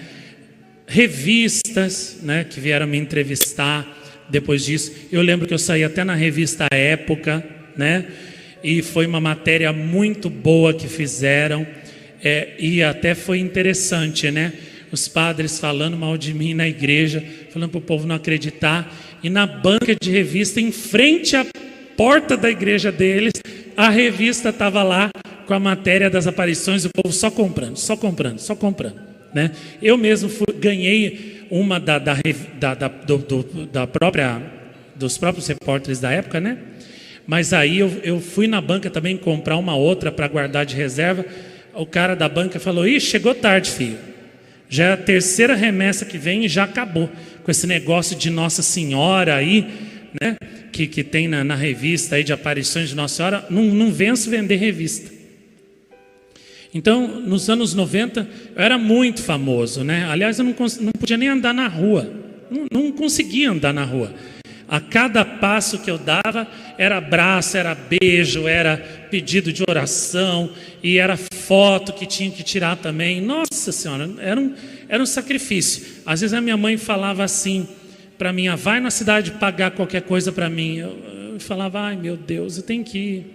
Revistas, né, que vieram me entrevistar depois disso. Eu lembro que eu saí até na revista Época, né? E foi uma matéria muito boa que fizeram, e até foi interessante, né? Os padres falando mal de mim na igreja, falando para o povo não acreditar, e na banca de revista, em frente à porta da igreja deles, a revista estava lá com a matéria das aparições, o povo só comprando, só comprando, só comprando, né? Eu mesmo ganhei uma dos próprios repórteres da época, né? Mas aí eu fui na banca também comprar uma outra para guardar de reserva. O cara da banca falou: ih, chegou tarde, filho. Já é a terceira remessa que vem e já acabou com esse negócio de Nossa Senhora aí, né? Que tem na revista aí de aparições de Nossa Senhora. Não venço vender revista. Então, nos anos 90, eu era muito famoso, né? Aliás, eu não podia nem andar na rua. Não conseguia andar na rua. A cada passo que eu dava, era abraço, era beijo, era pedido de oração, e era foto que tinha que tirar também. Nossa Senhora, era um sacrifício. Às vezes a minha mãe falava assim para mim: vai na cidade pagar qualquer coisa para mim. Eu Eu falava, ai meu Deus, eu tenho que ir,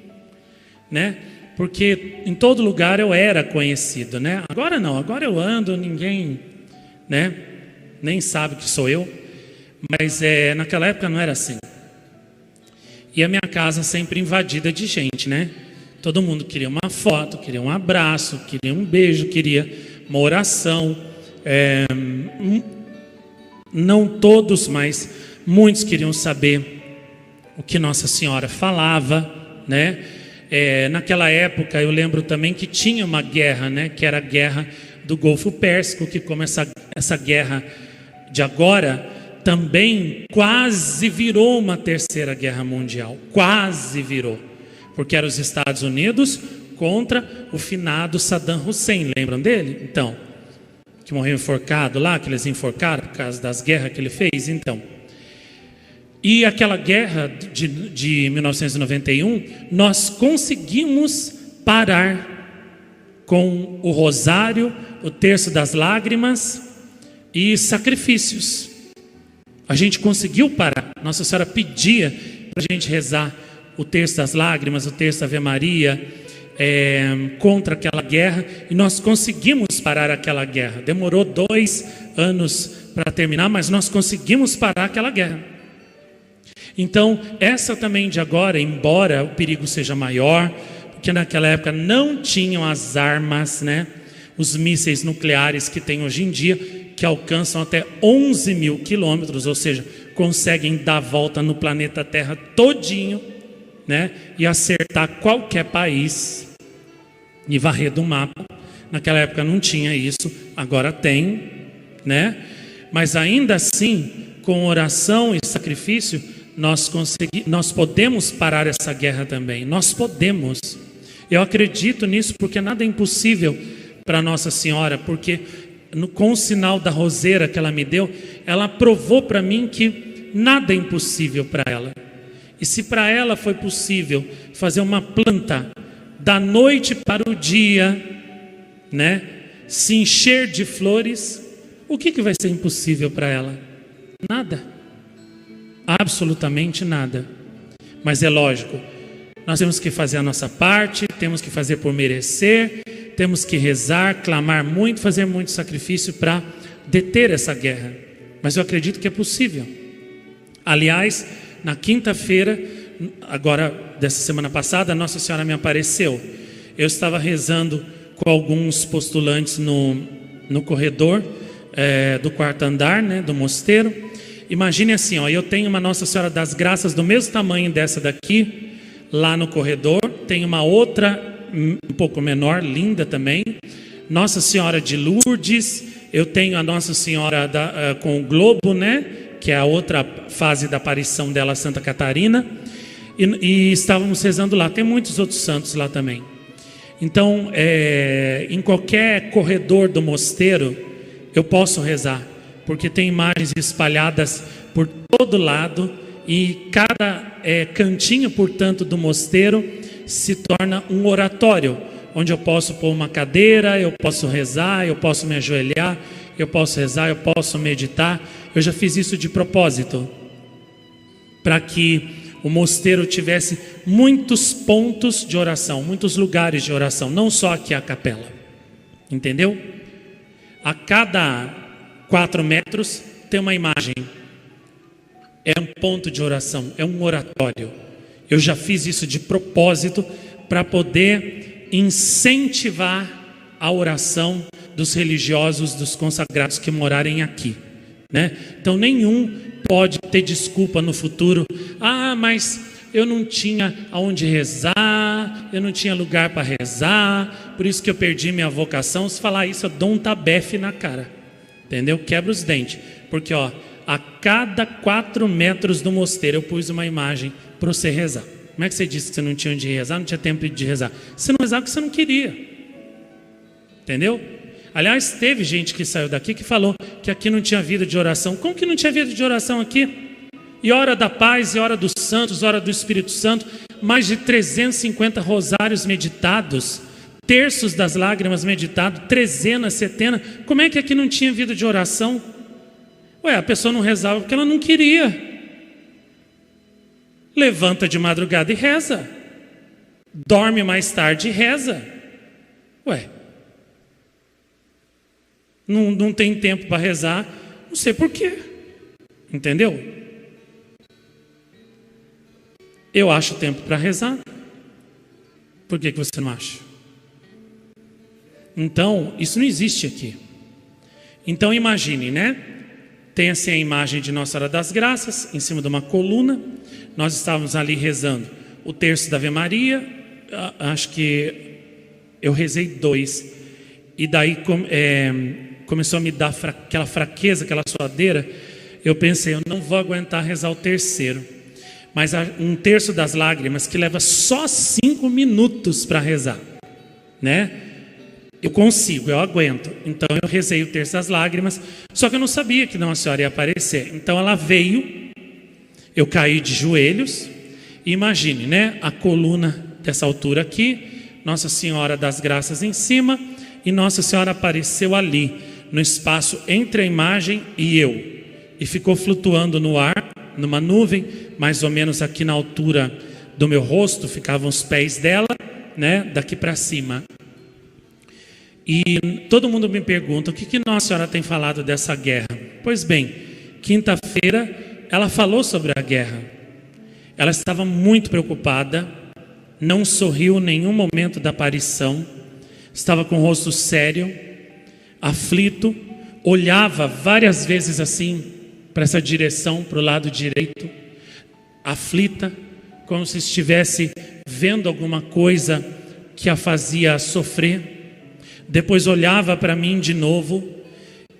né? Porque em todo lugar eu era conhecido, né? Agora não, agora eu ando, ninguém, né? Nem sabe que sou eu. Mas naquela época não era assim. E a minha casa sempre invadida de gente, né? Todo mundo queria uma foto, queria um abraço, queria um beijo, queria uma oração. Não todos, mas muitos queriam saber o que Nossa Senhora falava, né? Naquela época eu lembro também que tinha uma guerra, né? Que era a guerra do Golfo Pérsico, que como essa guerra de agora também quase virou uma terceira guerra mundial, quase virou. Porque eram os Estados Unidos contra o finado Saddam Hussein, lembram dele? Então, que morreu enforcado lá, que eles enforcaram por causa das guerras que ele fez, então. E aquela guerra de 1991, nós conseguimos parar com o rosário, o terço das lágrimas e sacrifícios. A gente conseguiu parar. Nossa Senhora pedia para a gente rezar o terço das lágrimas, o terço da Ave Maria, contra aquela guerra, e nós conseguimos parar aquela guerra. Demorou 2 anos para terminar, mas nós conseguimos parar aquela guerra. Então, essa também de agora, embora o perigo seja maior, porque naquela época não tinham as armas, né, os mísseis nucleares que tem hoje em dia, que alcançam até 11 mil quilômetros, ou seja, conseguem dar a volta no planeta Terra todinho, né, e acertar qualquer país e varrer do mapa. Naquela época não tinha isso, agora tem, né? Mas ainda assim, com oração e sacrifício, nós podemos parar essa guerra também. Nós podemos. Eu acredito nisso porque nada é impossível para Nossa Senhora, porque com o sinal da roseira que ela me deu, ela provou para mim que nada é impossível para ela. E se para ela foi possível fazer uma planta da noite para o dia, né, se encher de flores, o que vai ser impossível para ela? Nada. Absolutamente nada. Mas é lógico, nós temos que fazer a nossa parte, temos que fazer por merecer, temos que rezar, clamar muito, fazer muito sacrifício para deter essa guerra. Mas eu acredito que é possível. Aliás, na quinta-feira, agora dessa semana passada, Nossa Senhora me apareceu. Eu estava rezando com alguns postulantes no corredor do quarto andar, né, do mosteiro. Imagine assim, ó, eu tenho uma Nossa Senhora das Graças do mesmo tamanho dessa daqui, lá no corredor. Tem uma outra um pouco menor, linda também, Nossa Senhora de Lourdes. Eu tenho a Nossa Senhora com o globo, né, que é a outra fase da aparição dela, Santa Catarina, e estávamos rezando lá. Tem muitos outros santos lá também. Então, em qualquer corredor do mosteiro, eu posso rezar, porque tem imagens espalhadas por todo lado, e cada cantinho, portanto, do mosteiro se torna um oratório, onde eu posso pôr uma cadeira, eu posso rezar, eu posso me ajoelhar, eu posso rezar, eu posso meditar. Eu já fiz isso de propósito, para que o mosteiro tivesse muitos pontos de oração, muitos lugares de oração, não só aqui a capela, entendeu? A cada 4 metros tem uma imagem, é um ponto de oração, é um oratório. Eu já fiz isso de propósito para poder incentivar a oração dos religiosos, dos consagrados que morarem aqui, né? Então nenhum pode ter desculpa no futuro. Ah, mas eu não tinha aonde rezar, eu não tinha lugar para rezar, por isso que eu perdi minha vocação. Se falar isso, eu dou um tabefe na cara, entendeu? Quebra os dentes, porque ó, a cada 4 metros do mosteiro eu pus uma imagem para você rezar. Como é que você disse que você não tinha onde rezar, não tinha tempo de rezar? Você não rezava porque você não queria, entendeu? Aliás, teve gente que saiu daqui que falou que aqui não tinha vida de oração. Como que não tinha vida de oração aqui? E hora da paz, e hora dos santos, hora do Espírito Santo, mais de 350 rosários meditados, terços das lágrimas meditados, trezenas, setenas. Como é que aqui não tinha vida de oração? Ué, a pessoa não rezava porque ela não queria. Levanta de madrugada e reza. Dorme mais tarde e reza. Ué, não tem tempo para rezar, não sei por quê. Entendeu? Eu acho tempo para rezar. Por que você não acha? Então, isso não existe aqui. Então imagine, né? Tem assim a imagem de Nossa Senhora das Graças, em cima de uma coluna. Nós estávamos ali rezando o terço da Ave Maria. Acho que eu rezei 2. E daí começou a me dar aquela fraqueza, aquela suadeira. Eu pensei, eu não vou aguentar rezar o terceiro. Mas um terço das lágrimas que leva só 5 minutos para rezar, né? Eu consigo, eu aguento. Então eu rezei o terço das lágrimas. Só que eu não sabia que Nossa Senhora ia aparecer. Então ela veio, eu caí de joelhos. E imagine, né? A coluna dessa altura aqui, Nossa Senhora das Graças em cima, e Nossa Senhora apareceu ali, no espaço entre a imagem e eu. E ficou flutuando no ar, numa nuvem, mais ou menos aqui na altura do meu rosto, ficavam os pés dela, né? Daqui para cima. E todo mundo me pergunta, o que Nossa Senhora tem falado dessa guerra? Pois bem, quinta-feira ela falou sobre a guerra. Ela estava muito preocupada, não sorriu em nenhum momento da aparição, estava com o rosto sério, aflito, olhava várias vezes assim, para essa direção, para o lado direito, aflita, como se estivesse vendo alguma coisa que a fazia sofrer. Depois olhava para mim de novo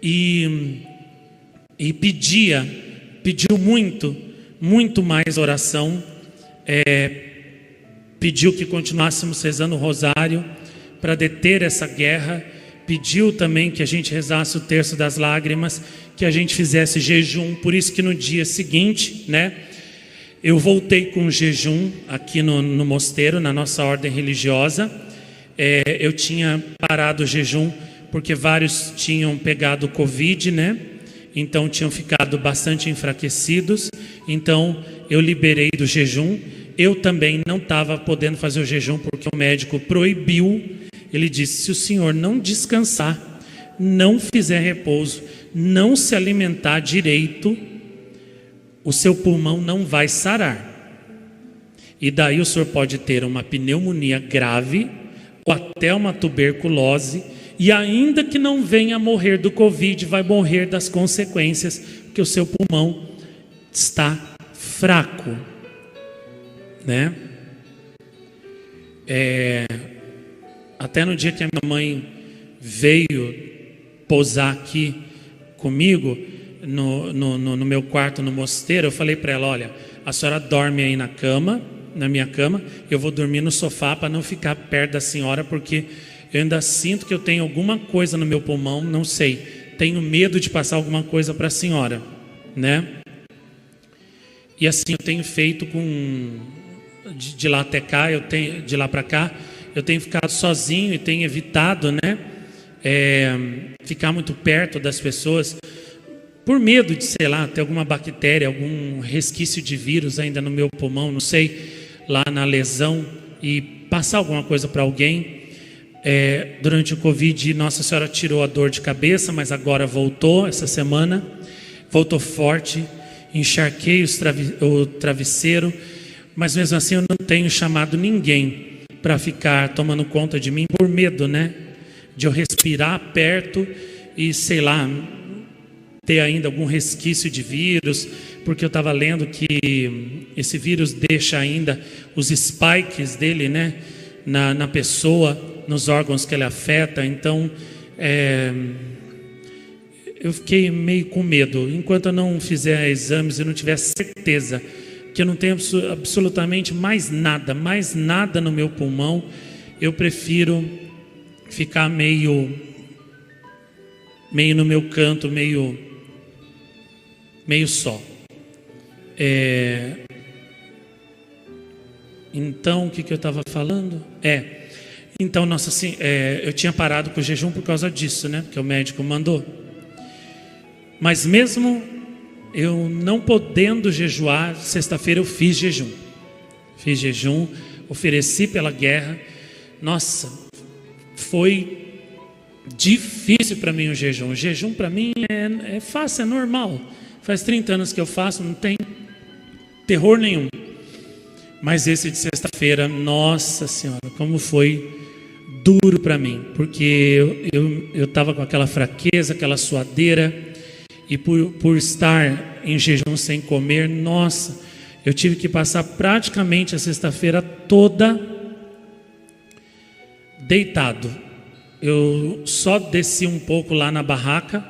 e pediu muito mais oração, pediu que continuássemos rezando o rosário para deter essa guerra, pediu também que a gente rezasse o terço das lágrimas, que a gente fizesse jejum. Por isso que no dia seguinte, né, eu voltei com jejum aqui no mosteiro, na nossa ordem religiosa. Eu tinha parado o jejum porque vários tinham pegado Covid, né? Então tinham ficado bastante enfraquecidos. Então eu liberei do jejum. Eu também não estava podendo fazer o jejum porque o médico proibiu. Ele disse, se o senhor não descansar, não fizer repouso, não se alimentar direito, o seu pulmão não vai sarar. E daí o senhor pode ter uma pneumonia grave, ou até uma tuberculose, e ainda que não venha a morrer do Covid, vai morrer das consequências, porque o seu pulmão está fraco, né? Até no dia que a minha mãe veio pousar aqui comigo, no meu quarto, no mosteiro, eu falei para ela, olha, a senhora dorme aí na minha cama, eu vou dormir no sofá para não ficar perto da senhora, porque eu ainda sinto que eu tenho alguma coisa no meu pulmão, não sei, tenho medo de passar alguma coisa para a senhora, né? E assim eu tenho feito de lá até cá, de lá para cá, eu tenho ficado sozinho e tenho evitado, né, ficar muito perto das pessoas, por medo de, sei lá, ter alguma bactéria, algum resquício de vírus ainda no meu pulmão, não sei, lá na lesão, e passar alguma coisa para alguém. Durante o Covid, Nossa Senhora tirou a dor de cabeça, mas agora voltou essa semana, voltou forte, encharquei o travesseiro, mas mesmo assim eu não tenho chamado ninguém para ficar tomando conta de mim por medo, né, de eu respirar perto e, sei lá, ter ainda algum resquício de vírus, porque eu estava lendo que esse vírus deixa ainda os spikes dele, né, na pessoa, nos órgãos que ele afeta. Então eu fiquei meio com medo. Enquanto eu não fizer exames e não tiver certeza que eu não tenho absolutamente mais nada no meu pulmão, eu prefiro ficar meio no meu canto, meio só. Então, o que eu estava falando? Então, eu tinha parado com o jejum por causa disso, né? Porque o médico mandou. Mas mesmo eu não podendo jejuar, sexta-feira eu fiz jejum. fiz jejum, ofereci pela guerra. Nossa, foi difícil para mim o jejum. O jejum para mim é fácil, é normal. Faz 30 anos que eu faço, não tem terror nenhum. Mas esse de sexta-feira, nossa Senhora, como foi duro para mim, porque eu estava com aquela fraqueza, aquela suadeira, e por estar em jejum sem comer, nossa, eu tive que passar praticamente a sexta-feira toda deitado. Eu só desci um pouco lá na barraca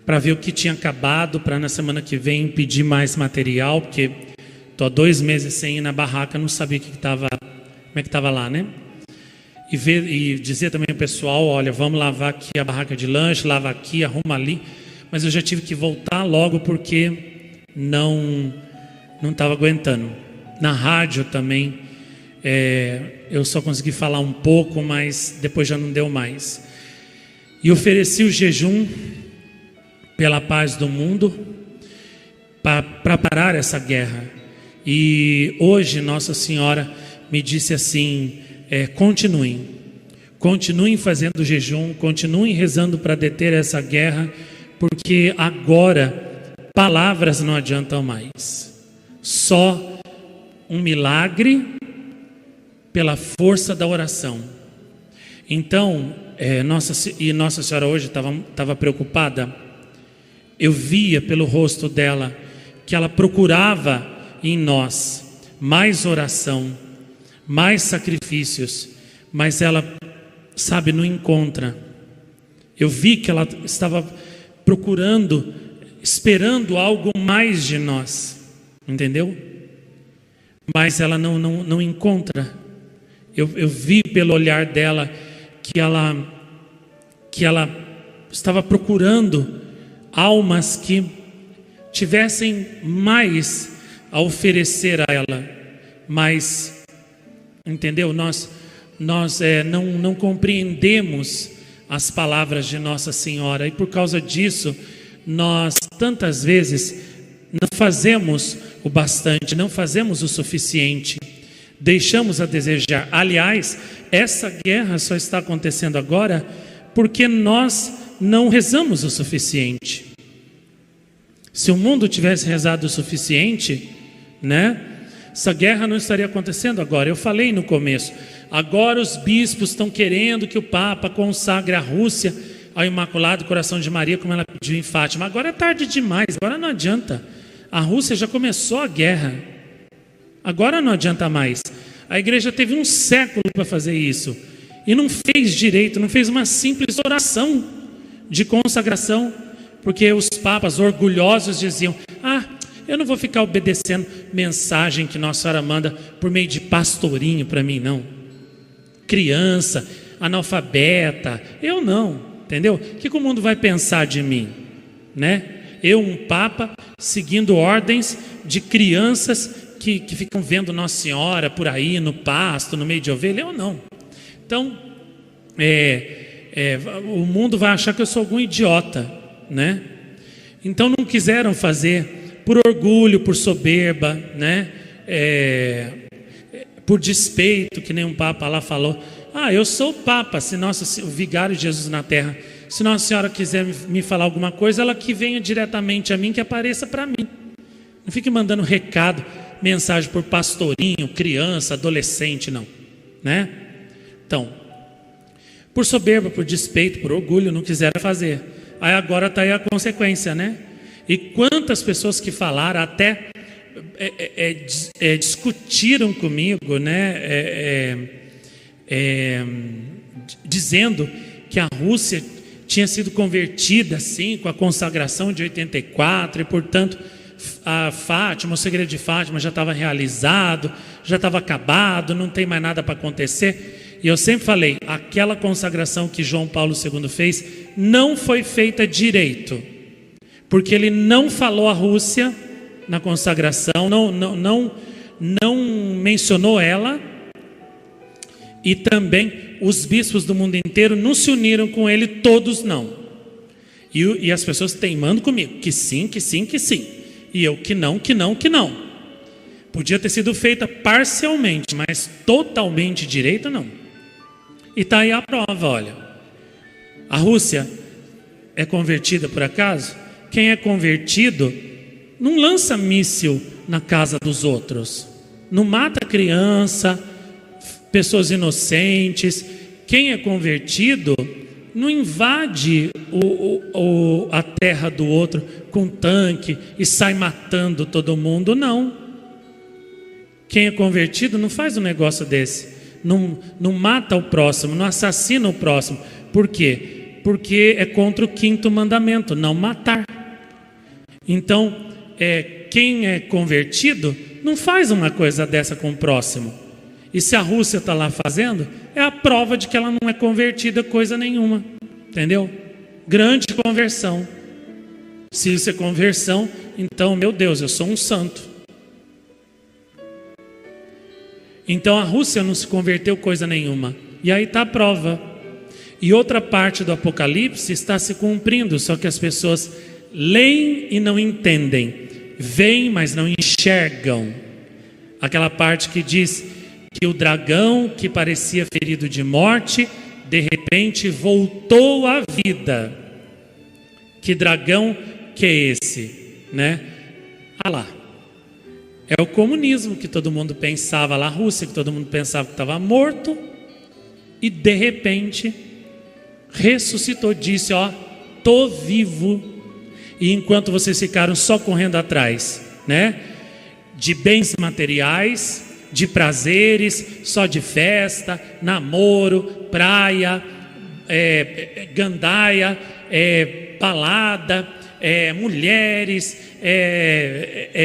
para ver o que tinha acabado, para na semana que vem pedir mais material, porque estou há 2 meses sem ir na barraca, não sabia como é que estava lá, né? E dizer também ao pessoal, olha, vamos lavar aqui a barraca de lanche, lava aqui, arruma ali. Mas eu já tive que voltar logo porque não estava aguentando. Na rádio também, eu só consegui falar um pouco, mas depois já não deu mais. E ofereci o jejum pela paz do mundo para parar essa guerra. E hoje Nossa Senhora me disse assim, continuem fazendo jejum, continuem rezando para deter essa guerra, porque agora palavras não adiantam mais, só um milagre pela força da oração. Então, Nossa Senhora hoje estava preocupada. Eu via pelo rosto dela que ela procurava em nós mais oração, mais sacrifícios, mas ela, não encontra. Eu vi que ela estava procurando, esperando algo mais de nós, entendeu? Mas ela não encontra. Eu vi pelo olhar dela que ela estava procurando almas que tivessem mais a oferecer a ela, mas, entendeu? Nós não compreendemos as palavras de Nossa Senhora, e por causa disso nós tantas vezes não fazemos o bastante, não fazemos o suficiente, deixamos a desejar. Aliás, essa guerra só está acontecendo agora porque nós não rezamos o suficiente. Se o mundo tivesse rezado o suficiente, essa guerra não estaria acontecendo agora. Eu falei no começo, agora os bispos estão querendo que o Papa consagre a Rússia ao Imaculado Coração de Maria, como ela pediu em Fátima. Agora é tarde demais, agora não adianta. A Rússia já começou a guerra, agora não adianta mais. A igreja teve um século para fazer isso e não fez direito, não fez uma simples oração de consagração, porque os papas orgulhosos diziam, eu não vou ficar obedecendo mensagem que Nossa Senhora manda por meio de pastorinho para mim, não. Criança, analfabeta, eu não, entendeu? O que o mundo vai pensar de mim, Eu, um papa, seguindo ordens de crianças que ficam vendo Nossa Senhora por aí, no pasto, no meio de ovelha, eu não. Então, o mundo vai achar que eu sou algum idiota, Então não quiseram fazer por orgulho, por soberba, por despeito, que nem um papa lá falou, eu sou o papa, o vigário de Jesus na terra, se Nossa Senhora quiser me falar alguma coisa, ela que venha diretamente a mim, que apareça para mim, não fique mandando recado, mensagem por pastorinho, criança, adolescente, não, Então, por soberba, por despeito, por orgulho, não quiseram fazer. Aí agora está aí a consequência, E quantas pessoas que falaram, até discutiram comigo, dizendo que a Rússia tinha sido convertida assim, com a consagração de 84, e portanto a Fátima, o segredo de Fátima já estava realizado, já estava acabado, não tem mais nada para acontecer. E eu sempre falei, aquela consagração que João Paulo II fez não foi feita direito, porque ele não falou a Rússia na consagração, não mencionou ela, e também os bispos do mundo inteiro não se uniram com ele, todos não. E as pessoas teimando comigo, que sim, que sim, que sim. E eu que não, que não, que não. Podia ter sido feita parcialmente, mas totalmente direito não. E está aí a prova, olha. A Rússia é convertida por acaso? Quem é convertido não lança míssil na casa dos outros. Não mata criança, pessoas inocentes. Quem é convertido não invade a terra do outro com tanque e sai matando todo mundo, não. Quem é convertido não faz um negócio desse. Não mata o próximo, não assassina o próximo. Por quê? Porque é contra o 5º mandamento, não matar. Então, quem é convertido não faz uma coisa dessa com o próximo. E se a Rússia está lá fazendo, é a prova de que ela não é convertida coisa nenhuma. Entendeu? Grande conversão. Se isso é conversão, então, meu Deus, eu sou um santo. Então a Rússia não se converteu coisa nenhuma. E aí está a prova. E outra parte do Apocalipse está se cumprindo, só que as pessoas leem e não entendem, veem, mas não enxergam. Aquela parte que diz que o dragão que parecia ferido de morte, de repente voltou à vida. Que dragão que é esse, né? Ah lá, é o comunismo que todo mundo pensava lá, a Rússia que todo mundo pensava que estava morto, e de repente ressuscitou, disse, ó, tô vivo. E enquanto vocês ficaram só correndo atrás, né, de bens materiais, de prazeres, só de festa, namoro, praia, gandaia, balada, mulheres,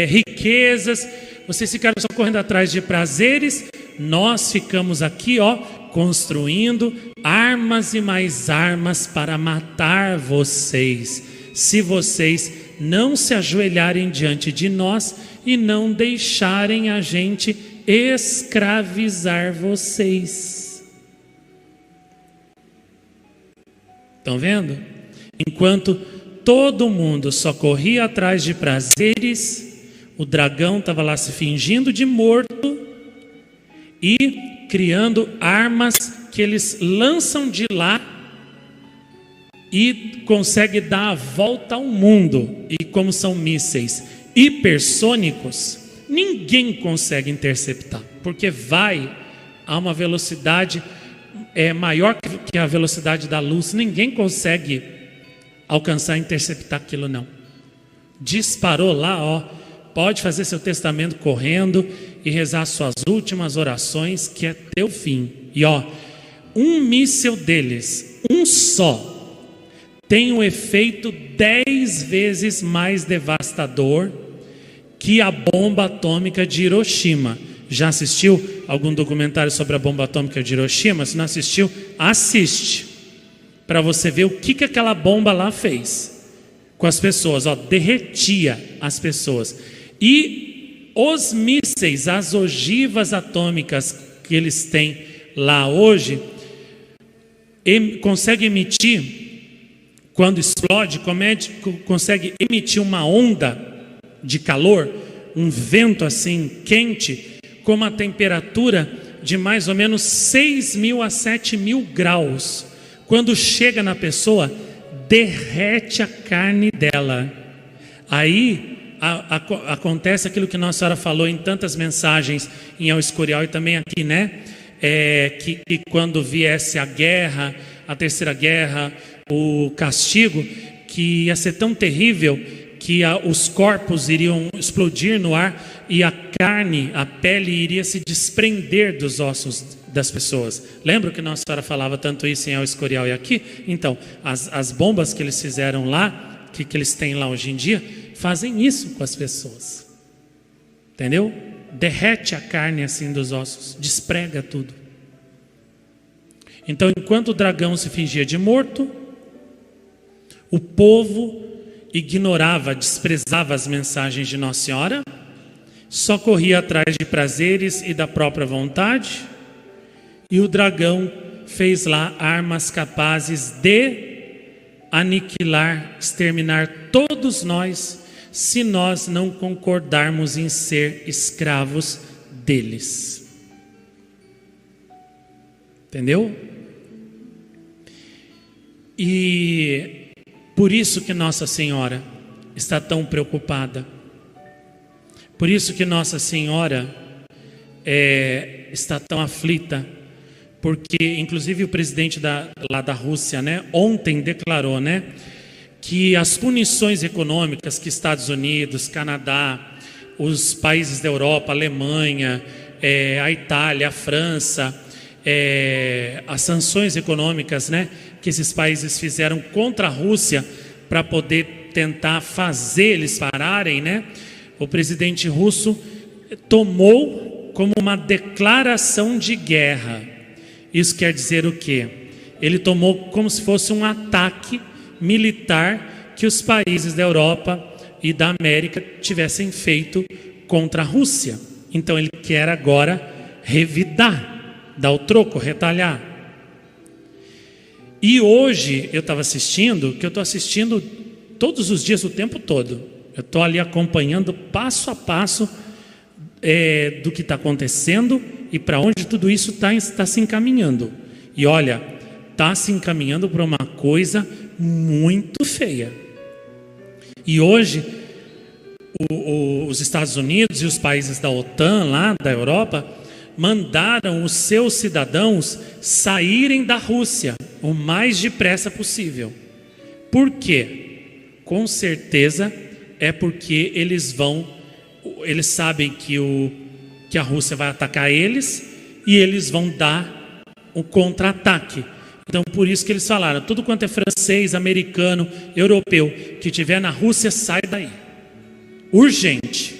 riquezas, vocês ficaram só correndo atrás de prazeres, nós ficamos aqui, ó, construindo armas e mais armas para matar vocês, se vocês não se ajoelharem diante de nós e não deixarem a gente escravizar vocês. Estão vendo? Enquanto todo mundo só corria atrás de prazeres, o dragão estava lá se fingindo de morto e criando armas que eles lançam de lá e consegue dar a volta ao mundo. E como são mísseis hipersônicos, ninguém consegue interceptar, porque vai a uma velocidade maior que a velocidade da luz. Ninguém consegue alcançar e interceptar aquilo, não. Disparou lá, ó, pode fazer seu testamento correndo e rezar suas últimas orações, que é teu fim. E ó, um míssil deles, um só, tem um efeito 10 vezes mais devastador que a bomba atômica de Hiroshima. Já assistiu algum documentário sobre a bomba atômica de Hiroshima? Se não assistiu, assiste, para você ver o que aquela bomba lá fez com as pessoas, ó, derretia as pessoas. E os mísseis, as ogivas atômicas que eles têm lá hoje, consegue emitir, quando explode, consegue emitir uma onda de calor, um vento assim quente, com uma temperatura de mais ou menos 6.000 a 7.000 graus. Quando chega na pessoa, derrete a carne dela. Aí acontece aquilo que Nossa Senhora falou em tantas mensagens em El Escorial e também aqui, né? Que quando viesse a guerra, a terceira guerra, o castigo, que ia ser tão terrível que os corpos iriam explodir no ar e a carne, a pele iria se desprender dos ossos das pessoas. Lembra que Nossa Senhora falava tanto isso em El Escorial e aqui? Então, as bombas que eles fizeram lá, que eles têm lá hoje em dia, fazem isso com as pessoas. Entendeu? Derrete a carne assim dos ossos, desprega tudo. Então, enquanto o dragão se fingia de morto, o povo ignorava, desprezava as mensagens de Nossa Senhora, só corria atrás de prazeres e da própria vontade, e o dragão fez lá armas capazes de aniquilar, exterminar todos nós, se nós não concordarmos em ser escravos deles. Entendeu? E por isso que Nossa Senhora está tão preocupada. Por isso que Nossa Senhora está tão aflita. Porque, inclusive, o presidente lá da Rússia, né, ontem declarou, né, que as punições econômicas que Estados Unidos, Canadá, os países da Europa, Alemanha, a Itália, a França, as sanções econômicas, né, que esses países fizeram contra a Rússia para poder tentar fazer eles pararem, né, o presidente russo tomou como uma declaração de guerra. Isso quer dizer o quê? Ele tomou como se fosse um ataque militar que os países da Europa e da América tivessem feito contra a Rússia. Então ele quer agora revidar, dar o troco, retalhar. E hoje eu estava assistindo, que eu estou assistindo todos os dias, o tempo todo. Eu estou ali acompanhando passo a passo do que está acontecendo e para onde tudo isso está se encaminhando. E olha, está se encaminhando para uma coisa muito feia. E hoje os Estados Unidos e os países da OTAN lá da Europa mandaram os seus cidadãos saírem da Rússia o mais depressa possível. Por quê? Com certeza é porque eles sabem que a Rússia vai atacar eles e eles vão dar um contra-ataque. Então por isso que eles falaram, tudo quanto é francês, americano, europeu que estiver na Rússia, sai daí, urgente.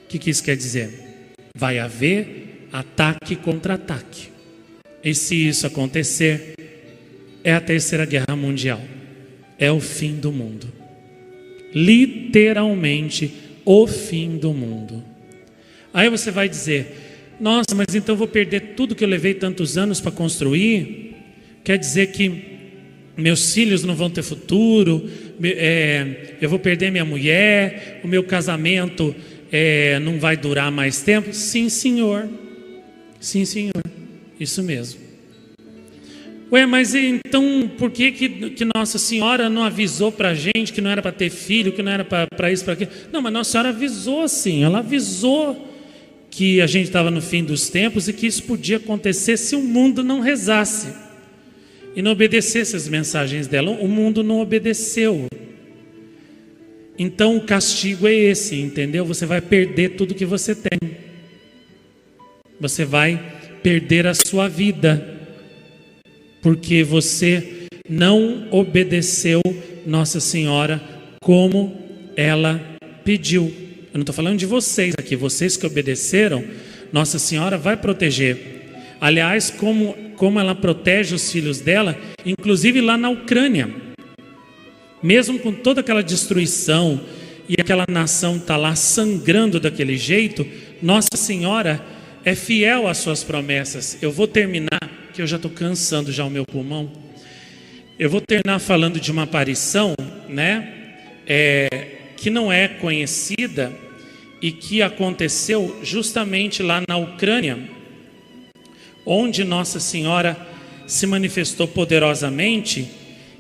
O que isso quer dizer? Vai haver ataque contra ataque, e se isso acontecer, é a Terceira Guerra Mundial, é o fim do mundo, literalmente o fim do mundo. Aí você vai dizer, nossa, mas então eu vou perder tudo que eu levei tantos anos para construir? Quer dizer que meus filhos não vão ter futuro, eu vou perder minha mulher, o meu casamento não vai durar mais tempo? Sim, senhor. Sim, senhor. Isso mesmo. Ué, mas então por que Nossa Senhora não avisou para a gente que não era para ter filho, que não era para isso, para aquilo? Não, mas Nossa Senhora avisou sim, ela avisou que a gente estava no fim dos tempos e que isso podia acontecer se o mundo não rezasse e não obedecesse as mensagens dela. O mundo não obedeceu. Então o castigo é esse, entendeu? Você vai perder tudo que você tem. Você vai perder a sua vida, porque você não obedeceu Nossa Senhora como ela pediu. Eu não estou falando de vocês aqui, vocês que obedeceram, Nossa Senhora vai proteger. Aliás, como ela protege os filhos dela, inclusive lá na Ucrânia. Mesmo com toda aquela destruição e aquela nação está lá sangrando daquele jeito, Nossa Senhora é fiel às suas promessas. Eu vou terminar, que eu já estou cansando já o meu pulmão. Eu vou terminar falando de uma aparição, né, que não é conhecida e que aconteceu justamente lá na Ucrânia, onde Nossa Senhora se manifestou poderosamente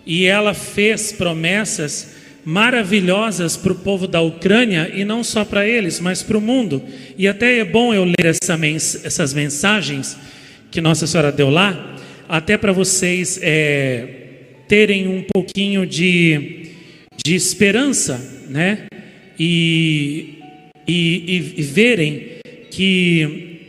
e ela fez promessas maravilhosas para o povo da Ucrânia, e não só para eles, mas para o mundo. E até é bom eu ler essas mensagens que Nossa Senhora deu lá, até para vocês terem um pouquinho de esperança, né? E verem que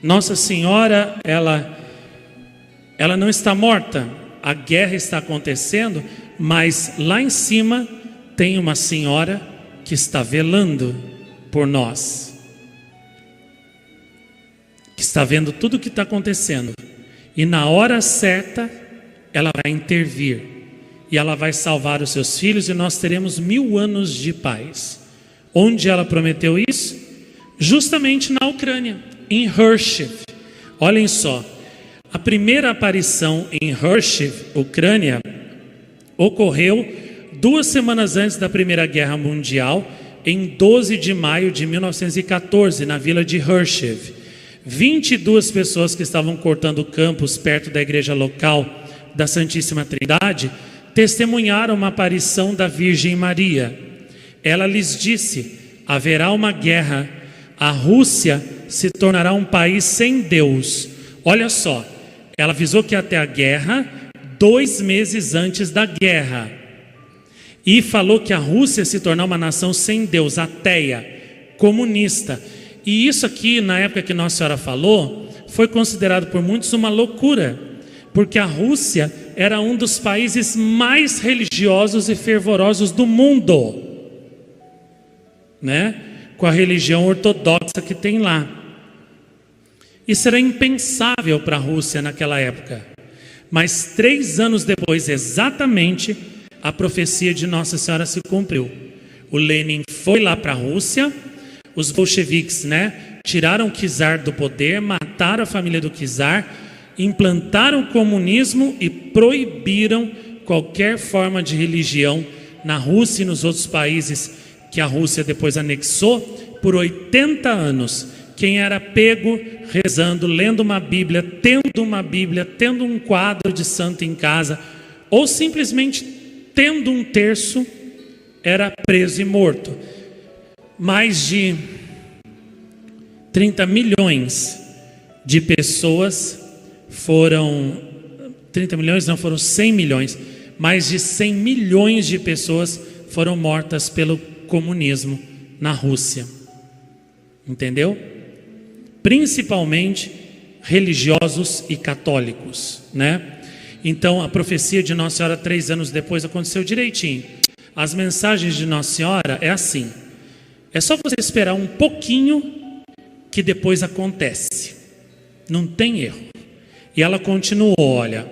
Nossa Senhora, ela não está morta. A guerra está acontecendo, mas lá em cima tem uma senhora que está velando por nós, que está vendo tudo o que está acontecendo, e na hora certa ela vai intervir e ela vai salvar os seus filhos, e nós teremos 1000 anos de paz. Onde ela prometeu isso? Justamente na Ucrânia, em Kharkiv. Olhem só, a primeira aparição em Kharkiv, Ucrânia, ocorreu 2 semanas antes da Primeira Guerra Mundial, em 12 de maio de 1914, na vila de Hershey. 22 pessoas que estavam cortando campos perto da igreja local da Santíssima Trindade testemunharam uma aparição da Virgem Maria. Ela lhes disse: haverá uma guerra, a Rússia se tornará um país sem Deus. Olha só, ela avisou que até a guerra, 2 meses antes da guerra, e falou que a Rússia se tornar uma nação sem Deus, ateia, comunista. E isso aqui, na época que Nossa Senhora falou, foi considerado por muitos uma loucura, porque a Rússia era um dos países mais religiosos e fervorosos do mundo, né? Com a religião ortodoxa que tem lá. Isso era impensável para a Rússia naquela época. Mas 3 anos depois, exatamente, a profecia de Nossa Senhora se cumpriu. O Lenin foi lá para a Rússia, os bolcheviques, né, tiraram o czar do poder, mataram a família do czar, implantaram o comunismo e proibiram qualquer forma de religião na Rússia e nos outros países que a Rússia depois anexou por 80 anos. Quem era pego rezando, lendo uma Bíblia, tendo um quadro de santo em casa, ou simplesmente tendo um terço, era preso e morto. Mais de 30 milhões de pessoas foram 100 milhões. Mais de 100 milhões de pessoas foram mortas pelo comunismo na Rússia. Entendeu? Principalmente religiosos e católicos, né? Então a profecia de Nossa Senhora 3 anos depois aconteceu direitinho. As mensagens de Nossa Senhora é assim: é só você esperar um pouquinho que depois acontece, não tem erro. E ela continuou: olha,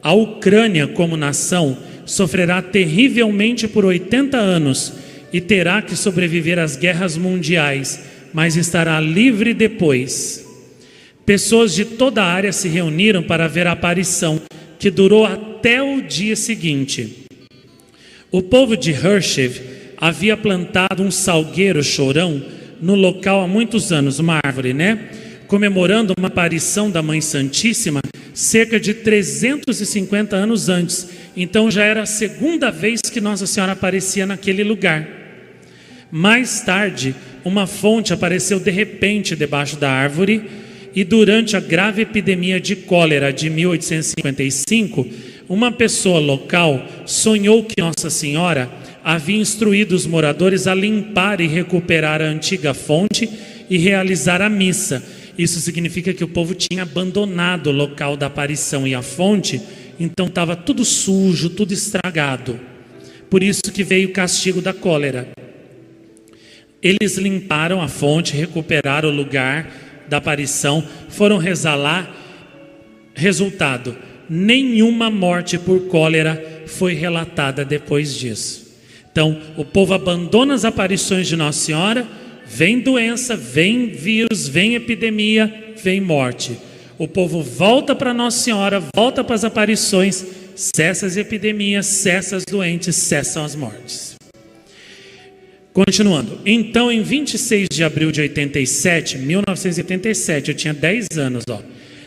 a Ucrânia como nação sofrerá terrivelmente por 80 anos e terá que sobreviver às guerras mundiais, mas estará livre depois. Pessoas de toda a área se reuniram para ver a aparição, que durou até o dia seguinte. O povo de Hershey havia plantado um salgueiro chorão no local há muitos anos, uma árvore, né? Comemorando uma aparição da Mãe Santíssima cerca de 350 anos antes. Então já era a segunda vez que Nossa Senhora aparecia naquele lugar. Mais tarde, uma fonte apareceu de repente debaixo da árvore, e durante a grave epidemia de cólera de 1855, uma pessoa local sonhou que Nossa Senhora havia instruído os moradores a limpar e recuperar a antiga fonte e realizar a missa. Isso significa que o povo tinha abandonado o local da aparição e a fonte, então estava tudo sujo, tudo estragado. Por isso que veio o castigo da cólera. Eles limparam a fonte, recuperaram o lugar da aparição, foram rezar lá. Resultado: nenhuma morte por cólera foi relatada depois disso. Então, o povo abandona as aparições de Nossa Senhora, vem doença, vem vírus, vem epidemia, vem morte. O povo volta para Nossa Senhora, volta para as aparições, cessa as epidemias, cessa as doentes, cessam as mortes. Continuando, então em 26 de abril de 1987, eu tinha 10 anos,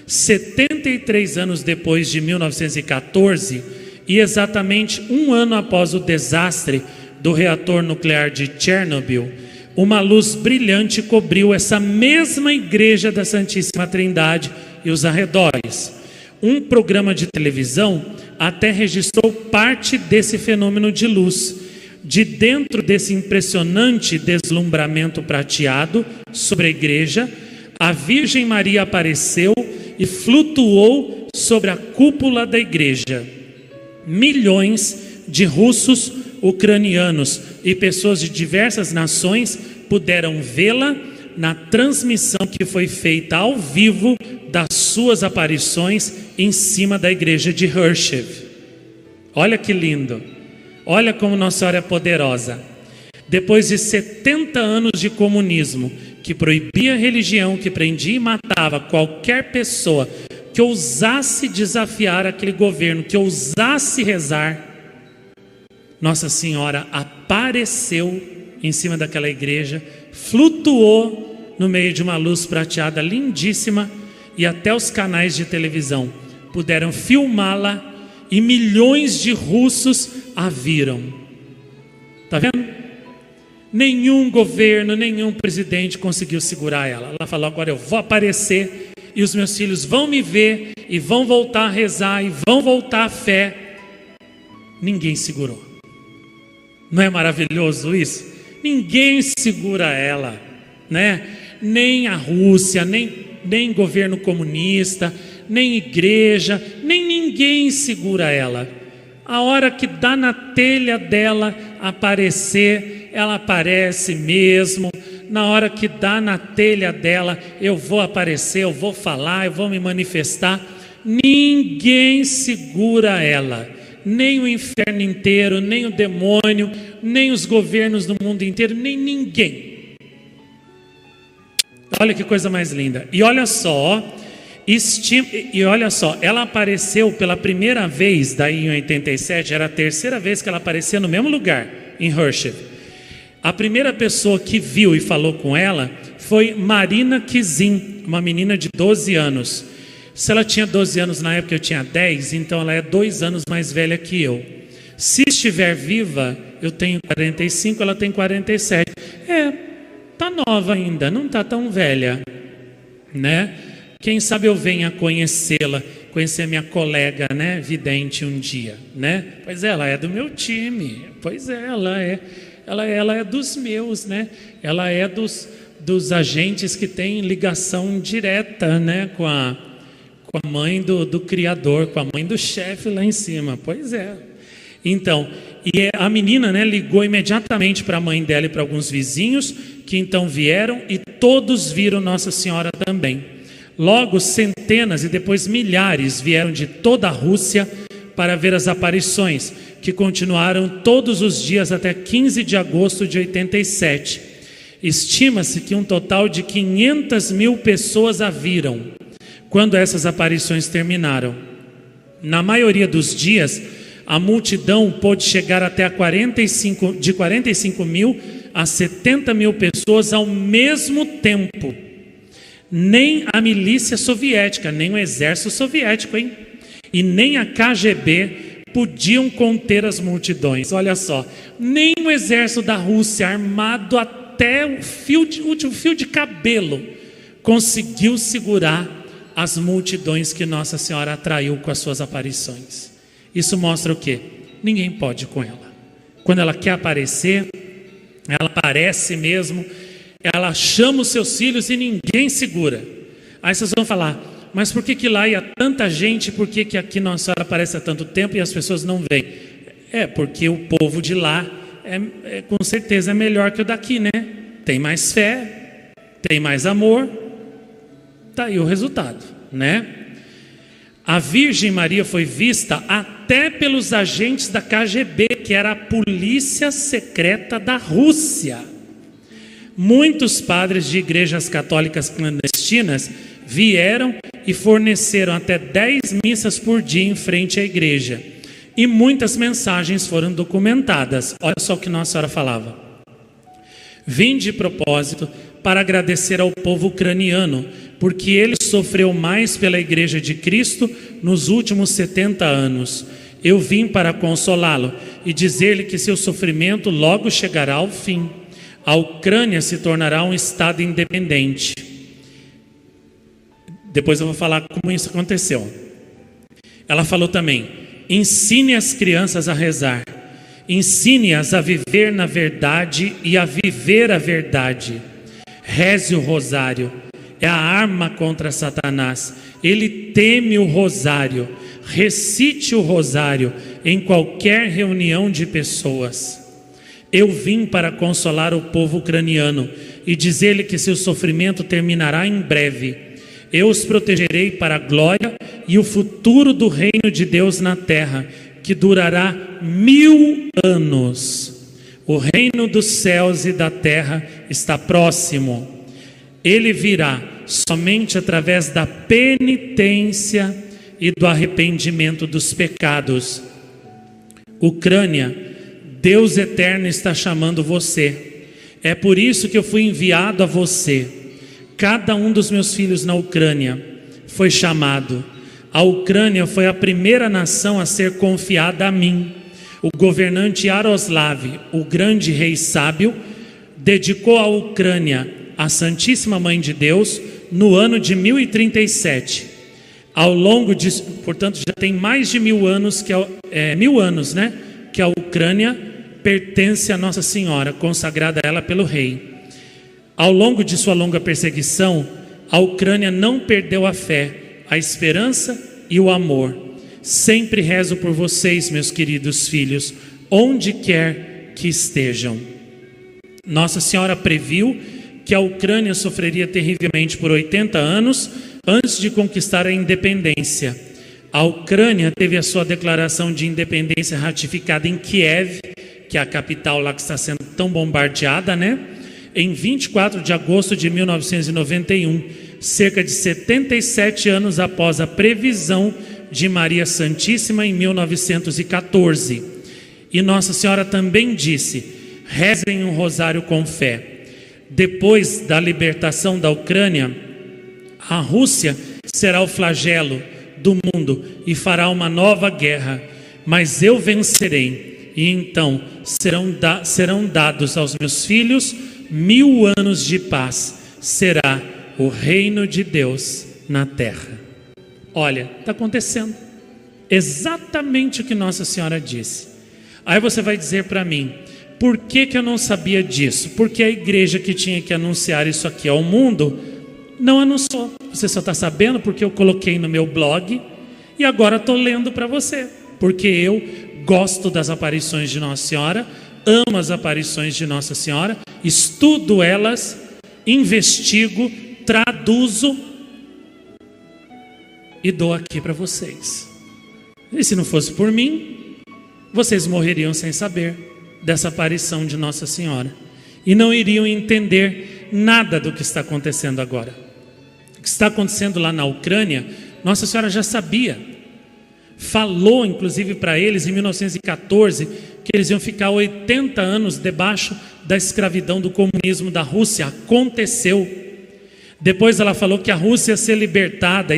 73 anos depois de 1914, e exatamente um ano após o desastre do reator nuclear de Chernobyl, uma luz brilhante cobriu essa mesma igreja da Santíssima Trindade e os arredores. Um programa de televisão até registrou parte desse fenômeno de luz. De dentro desse impressionante deslumbramento prateado sobre a igreja, a Virgem Maria apareceu e flutuou sobre a cúpula da igreja. Milhões de russos, ucranianos e pessoas de diversas nações puderam vê-la na transmissão que foi feita ao vivo das suas aparições em cima da igreja de Hershey. Olha que lindo! Olha como Nossa Senhora é poderosa. Depois de 70 anos de comunismo, que proibia a religião, que prendia e matava qualquer pessoa que ousasse desafiar aquele governo, que ousasse rezar, Nossa Senhora apareceu em cima daquela igreja, flutuou no meio de uma luz prateada lindíssima, e até os canais de televisão puderam filmá-la, e milhões de russos a viram. Está vendo? Nenhum governo, nenhum presidente conseguiu segurar ela. Ela falou: agora eu vou aparecer e os meus filhos vão me ver e vão voltar a rezar e vão voltar à fé. Ninguém segurou. Não é maravilhoso isso? Ninguém segura ela, né? Nem a Rússia, nem governo comunista, nem igreja, nem ninguém segura ela. A hora que dá na telha dela aparecer, ela aparece mesmo. Na hora que dá na telha dela, eu vou aparecer, eu vou falar, eu vou me manifestar. Ninguém segura ela, nem o inferno inteiro, nem o demônio, nem os governos do mundo inteiro, nem ninguém. Olha que coisa mais linda. E olha só, ela apareceu pela primeira vez daí em 87, era a terceira vez que ela aparecia no mesmo lugar, em Hershey. A primeira pessoa que viu e falou com ela foi Marina Kizin, uma menina de 12 anos. Se ela tinha 12 anos na época, eu tinha 10, então ela é 2 anos mais velha que eu. Se estiver viva, eu tenho 45, ela tem 47. Tá nova ainda, não tá tão velha, né? Quem sabe eu venha conhecê-la, conhecer minha colega, né, vidente um dia, né? Pois é, ela é do meu time. Pois é, ela é dos meus, né? Ela é dos agentes que têm ligação direta, né, com a mãe do criador, com a mãe do chefe lá em cima. Pois é. Então, e a menina, né, ligou imediatamente para a mãe dela e para alguns vizinhos, que então vieram, e todos viram Nossa Senhora também. Logo, centenas e depois milhares vieram de toda a Rússia para ver as aparições, que continuaram todos os dias até 15 de agosto de 87. Estima-se que um total de 500 mil pessoas a viram quando essas aparições terminaram. Na maioria dos dias, a multidão pôde chegar até de 45 mil a 70 mil pessoas ao mesmo tempo. Nem a milícia soviética, nem o exército soviético, e nem a KGB podiam conter as multidões. Olha só, nem o exército da Rússia, armado até o último fio de cabelo, conseguiu segurar as multidões que Nossa Senhora atraiu com as suas aparições. Isso mostra o quê? Ninguém pode com ela. Quando ela quer aparecer, ela aparece mesmo, ela chama os seus filhos e ninguém segura. Aí vocês vão falar: mas por que lá ia tanta gente, por que aqui Nossa Senhora aparece há tanto tempo e as pessoas não vêm? Porque o povo de lá com certeza é melhor que o daqui, né? Tem mais fé, tem mais amor. Está aí o resultado, né? A Virgem Maria foi vista até pelos agentes da KGB, que era a polícia secreta da Rússia. Muitos padres de igrejas católicas clandestinas vieram e forneceram até 10 missas por dia em frente à igreja. E muitas mensagens foram documentadas. Olha só o que Nossa Senhora falava: vim de propósito para agradecer ao povo ucraniano, porque ele sofreu mais pela Igreja de Cristo nos últimos 70 anos. Eu vim para consolá-lo e dizer-lhe que seu sofrimento logo chegará ao fim. A Ucrânia se tornará um estado independente. Depois eu vou falar como isso aconteceu. Ela falou também: ensine as crianças a rezar, ensine-as a viver na verdade e a viver a verdade. Reze o rosário, é a arma contra Satanás. Ele teme o rosário. Recite o rosário em qualquer reunião de pessoas. Eu vim para consolar o povo ucraniano e dizer-lhe que seu sofrimento terminará em breve. Eu os protegerei para a glória e o futuro do reino de Deus na terra, que durará 1000 anos. O reino dos céus e da terra está próximo. Ele virá somente através da penitência e do arrependimento dos pecados. Ucrânia Deus eterno está chamando você. É por isso que eu fui enviado a você. Cada um dos meus filhos na Ucrânia foi chamado. A Ucrânia foi a primeira nação a ser confiada a mim. O governante Yaroslav, o grande rei sábio, dedicou a Ucrânia à Santíssima Mãe de Deus no ano de 1037. Ao longo de, portanto, já tem mais de 1000 anos que que a Ucrânia pertence a Nossa Senhora, consagrada a ela pelo rei. Ao longo de sua longa perseguição, a Ucrânia não perdeu a fé, a esperança e o amor. Sempre rezo por vocês, meus queridos filhos, onde quer que estejam. Nossa Senhora previu que a Ucrânia sofreria terrivelmente por 80 anos antes de conquistar a independência. A Ucrânia teve a sua declaração de independência ratificada em Kiev, que é a capital lá que está sendo tão bombardeada, em 24 de agosto de 1991, cerca de 77 anos após a previsão de Maria Santíssima em 1914. E Nossa Senhora também disse: rezem um rosário com fé. Depois da libertação da Ucrânia, a Rússia será o flagelo do mundo e fará uma nova guerra, mas eu vencerei, e então serão dados aos meus filhos 1000 anos de paz. Será o reino de Deus na terra. Olha, está acontecendo exatamente o que Nossa Senhora disse. Aí você vai dizer para mim: por que eu não sabia disso? Porque a igreja que tinha que anunciar isso aqui ao mundo não anunciou. Você só está sabendo porque eu coloquei no meu blog e agora estou lendo para você, porque eu gosto das aparições de Nossa Senhora, amo as aparições de Nossa Senhora, estudo elas, investigo, traduzo e dou aqui para vocês. E se não fosse por mim, vocês morreriam sem saber dessa aparição de Nossa Senhora e não iriam entender nada do que está acontecendo agora. O que está acontecendo lá na Ucrânia, Nossa Senhora já sabia. Falou inclusive para eles em 1914 que eles iam ficar 80 anos debaixo da escravidão do comunismo da Rússia. Aconteceu. Depois ela falou que a Rússia ia ser libertada,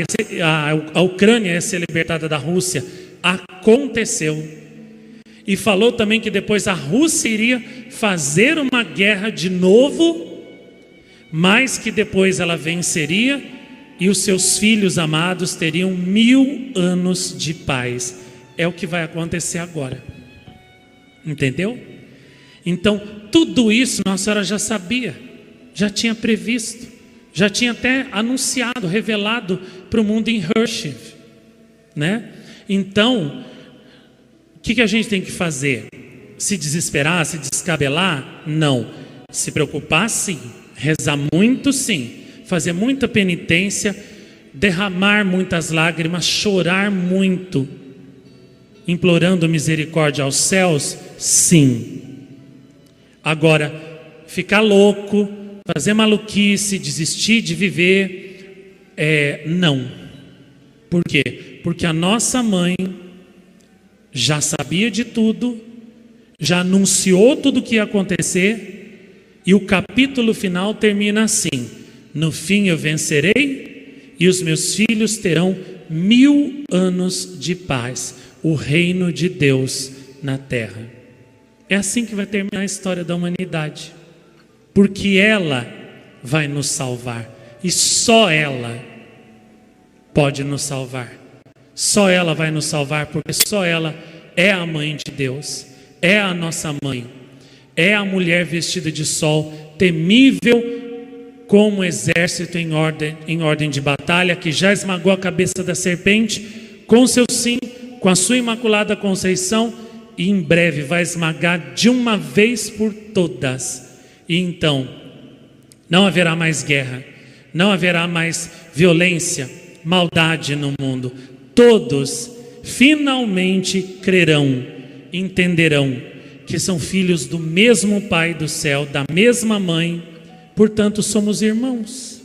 a Ucrânia ia ser libertada da Rússia. Aconteceu. E falou também que depois a Rússia iria fazer uma guerra de novo, mas que depois ela venceria e os seus filhos amados teriam 1000 anos de paz. É o que vai acontecer agora. Entendeu? Então, tudo isso Nossa Senhora já sabia, já tinha previsto, já tinha até anunciado, revelado para o mundo em Hershey, Então, o que a gente tem que fazer? Se desesperar, se descabelar? Não. Se preocupar, sim. Rezar muito, sim. Fazer muita penitência, derramar muitas lágrimas, chorar muito, implorando misericórdia aos céus, sim. Agora, ficar louco, fazer maluquice, desistir de viver, não. Por quê? Porque a nossa mãe já sabia de tudo, já anunciou tudo o que ia acontecer, e o capítulo final termina assim: no fim eu vencerei, e os meus filhos terão 1000 anos de paz, o reino de Deus na terra. É assim que vai terminar a história da humanidade, porque ela vai nos salvar, e só ela pode nos salvar. Só ela vai nos salvar, porque só ela é a mãe de Deus, é a nossa mãe, é a mulher vestida de sol, temível como exército em ordem de batalha, que já esmagou a cabeça da serpente com seu sim, com a sua imaculada conceição, e em breve vai esmagar de uma vez por todas. E então não haverá mais guerra, não haverá mais violência, maldade no mundo. Todos finalmente crerão, entenderão que são filhos do mesmo Pai do céu, da mesma mãe, portanto somos irmãos.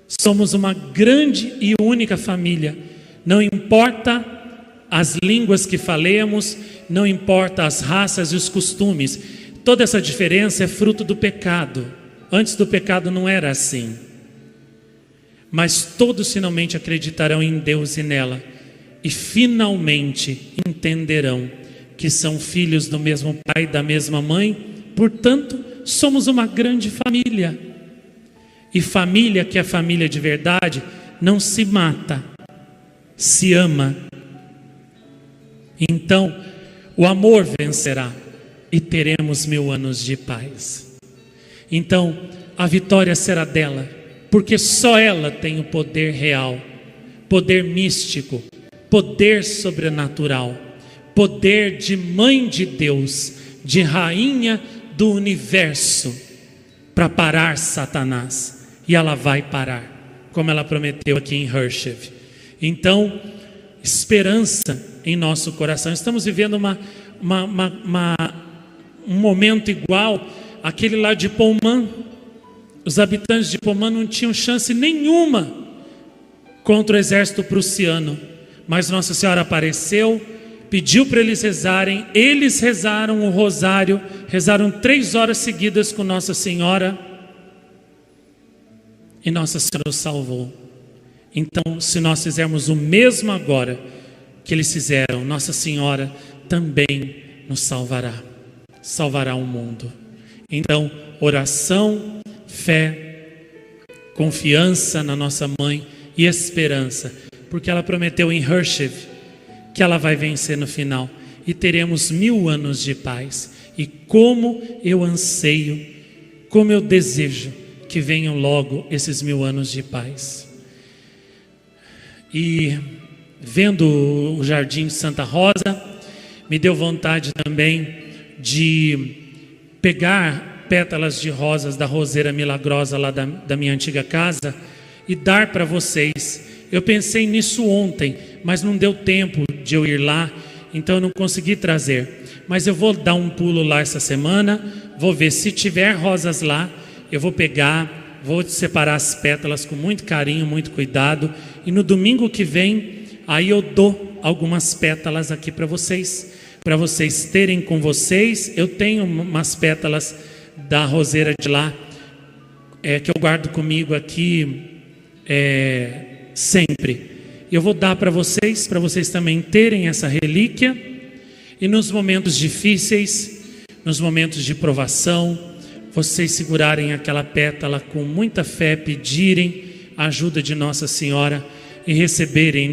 Somos uma grande e única família. Não importa as línguas que falemos, não importa as raças e os costumes. Toda essa diferença é fruto do pecado. Antes do pecado não era assim. Mas todos finalmente acreditarão em Deus e nela, e finalmente entenderão que são filhos do mesmo pai e da mesma mãe. Portanto, somos uma grande família. E família que é família de verdade não se mata, se ama. Então o amor vencerá e teremos 1000 anos de paz. Então a vitória será dela, porque só ela tem o poder real, poder místico, poder sobrenatural, poder de mãe de Deus, de rainha do universo, para parar Satanás. E ela vai parar, como ela prometeu aqui em Hershev. Então, esperança em nosso coração. Estamos vivendo um momento igual àquele lá de Pomã. Os habitantes de Pomã não tinham chance nenhuma contra o exército prussiano. Mas Nossa Senhora apareceu, pediu para eles rezarem. Eles rezaram o rosário, rezaram 3 horas seguidas com Nossa Senhora. E Nossa Senhora os salvou. Então, se nós fizermos o mesmo agora que eles fizeram, Nossa Senhora também nos salvará. Salvará o mundo. Então, oração, fé, confiança na nossa mãe e esperança. Porque ela prometeu em Hershev que ela vai vencer no final. E teremos 1000 anos de paz. E como eu anseio, como eu desejo que venham logo esses 1000 anos de paz. E vendo o Jardim de Santa Rosa, me deu vontade também de pegar pétalas de rosas da roseira milagrosa lá da minha antiga casa e dar para vocês. Eu pensei nisso ontem, mas não deu tempo de eu ir lá, então eu não consegui trazer. Mas eu vou dar um pulo lá essa semana, vou ver se tiver rosas lá. Eu vou pegar, vou separar as pétalas com muito carinho, muito cuidado. E no domingo que vem, aí eu dou algumas pétalas aqui para vocês terem com vocês. Eu tenho umas pétalas da roseira de lá, que eu guardo comigo aqui sempre. Eu vou dar para vocês também terem essa relíquia. E nos momentos difíceis, nos momentos de provação, vocês segurarem aquela pétala com muita fé, pedirem a ajuda de Nossa Senhora e receberem,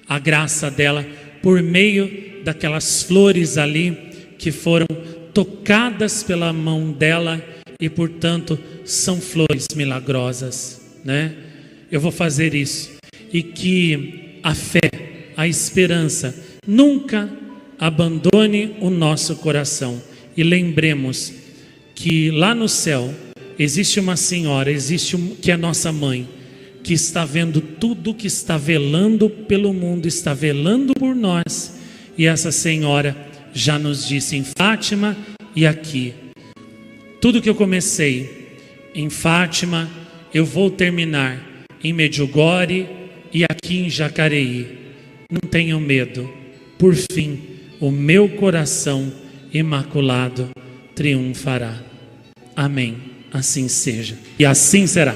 a graça dela por meio daquelas flores ali que foram tocadas pela mão dela e, portanto, são flores milagrosas, Eu vou fazer isso e que a fé, a esperança nunca abandone o nosso coração. E lembremos que lá no céu existe uma senhora, que é nossa mãe, que está vendo tudo, que está velando pelo mundo, está velando por nós. E essa senhora já nos disse em Fátima e aqui: tudo que eu comecei em Fátima, eu vou terminar em Medjugorje e aqui em Jacareí. Não tenham medo. Por fim, o meu coração imaculado triunfará. Amém. Assim seja. E assim será.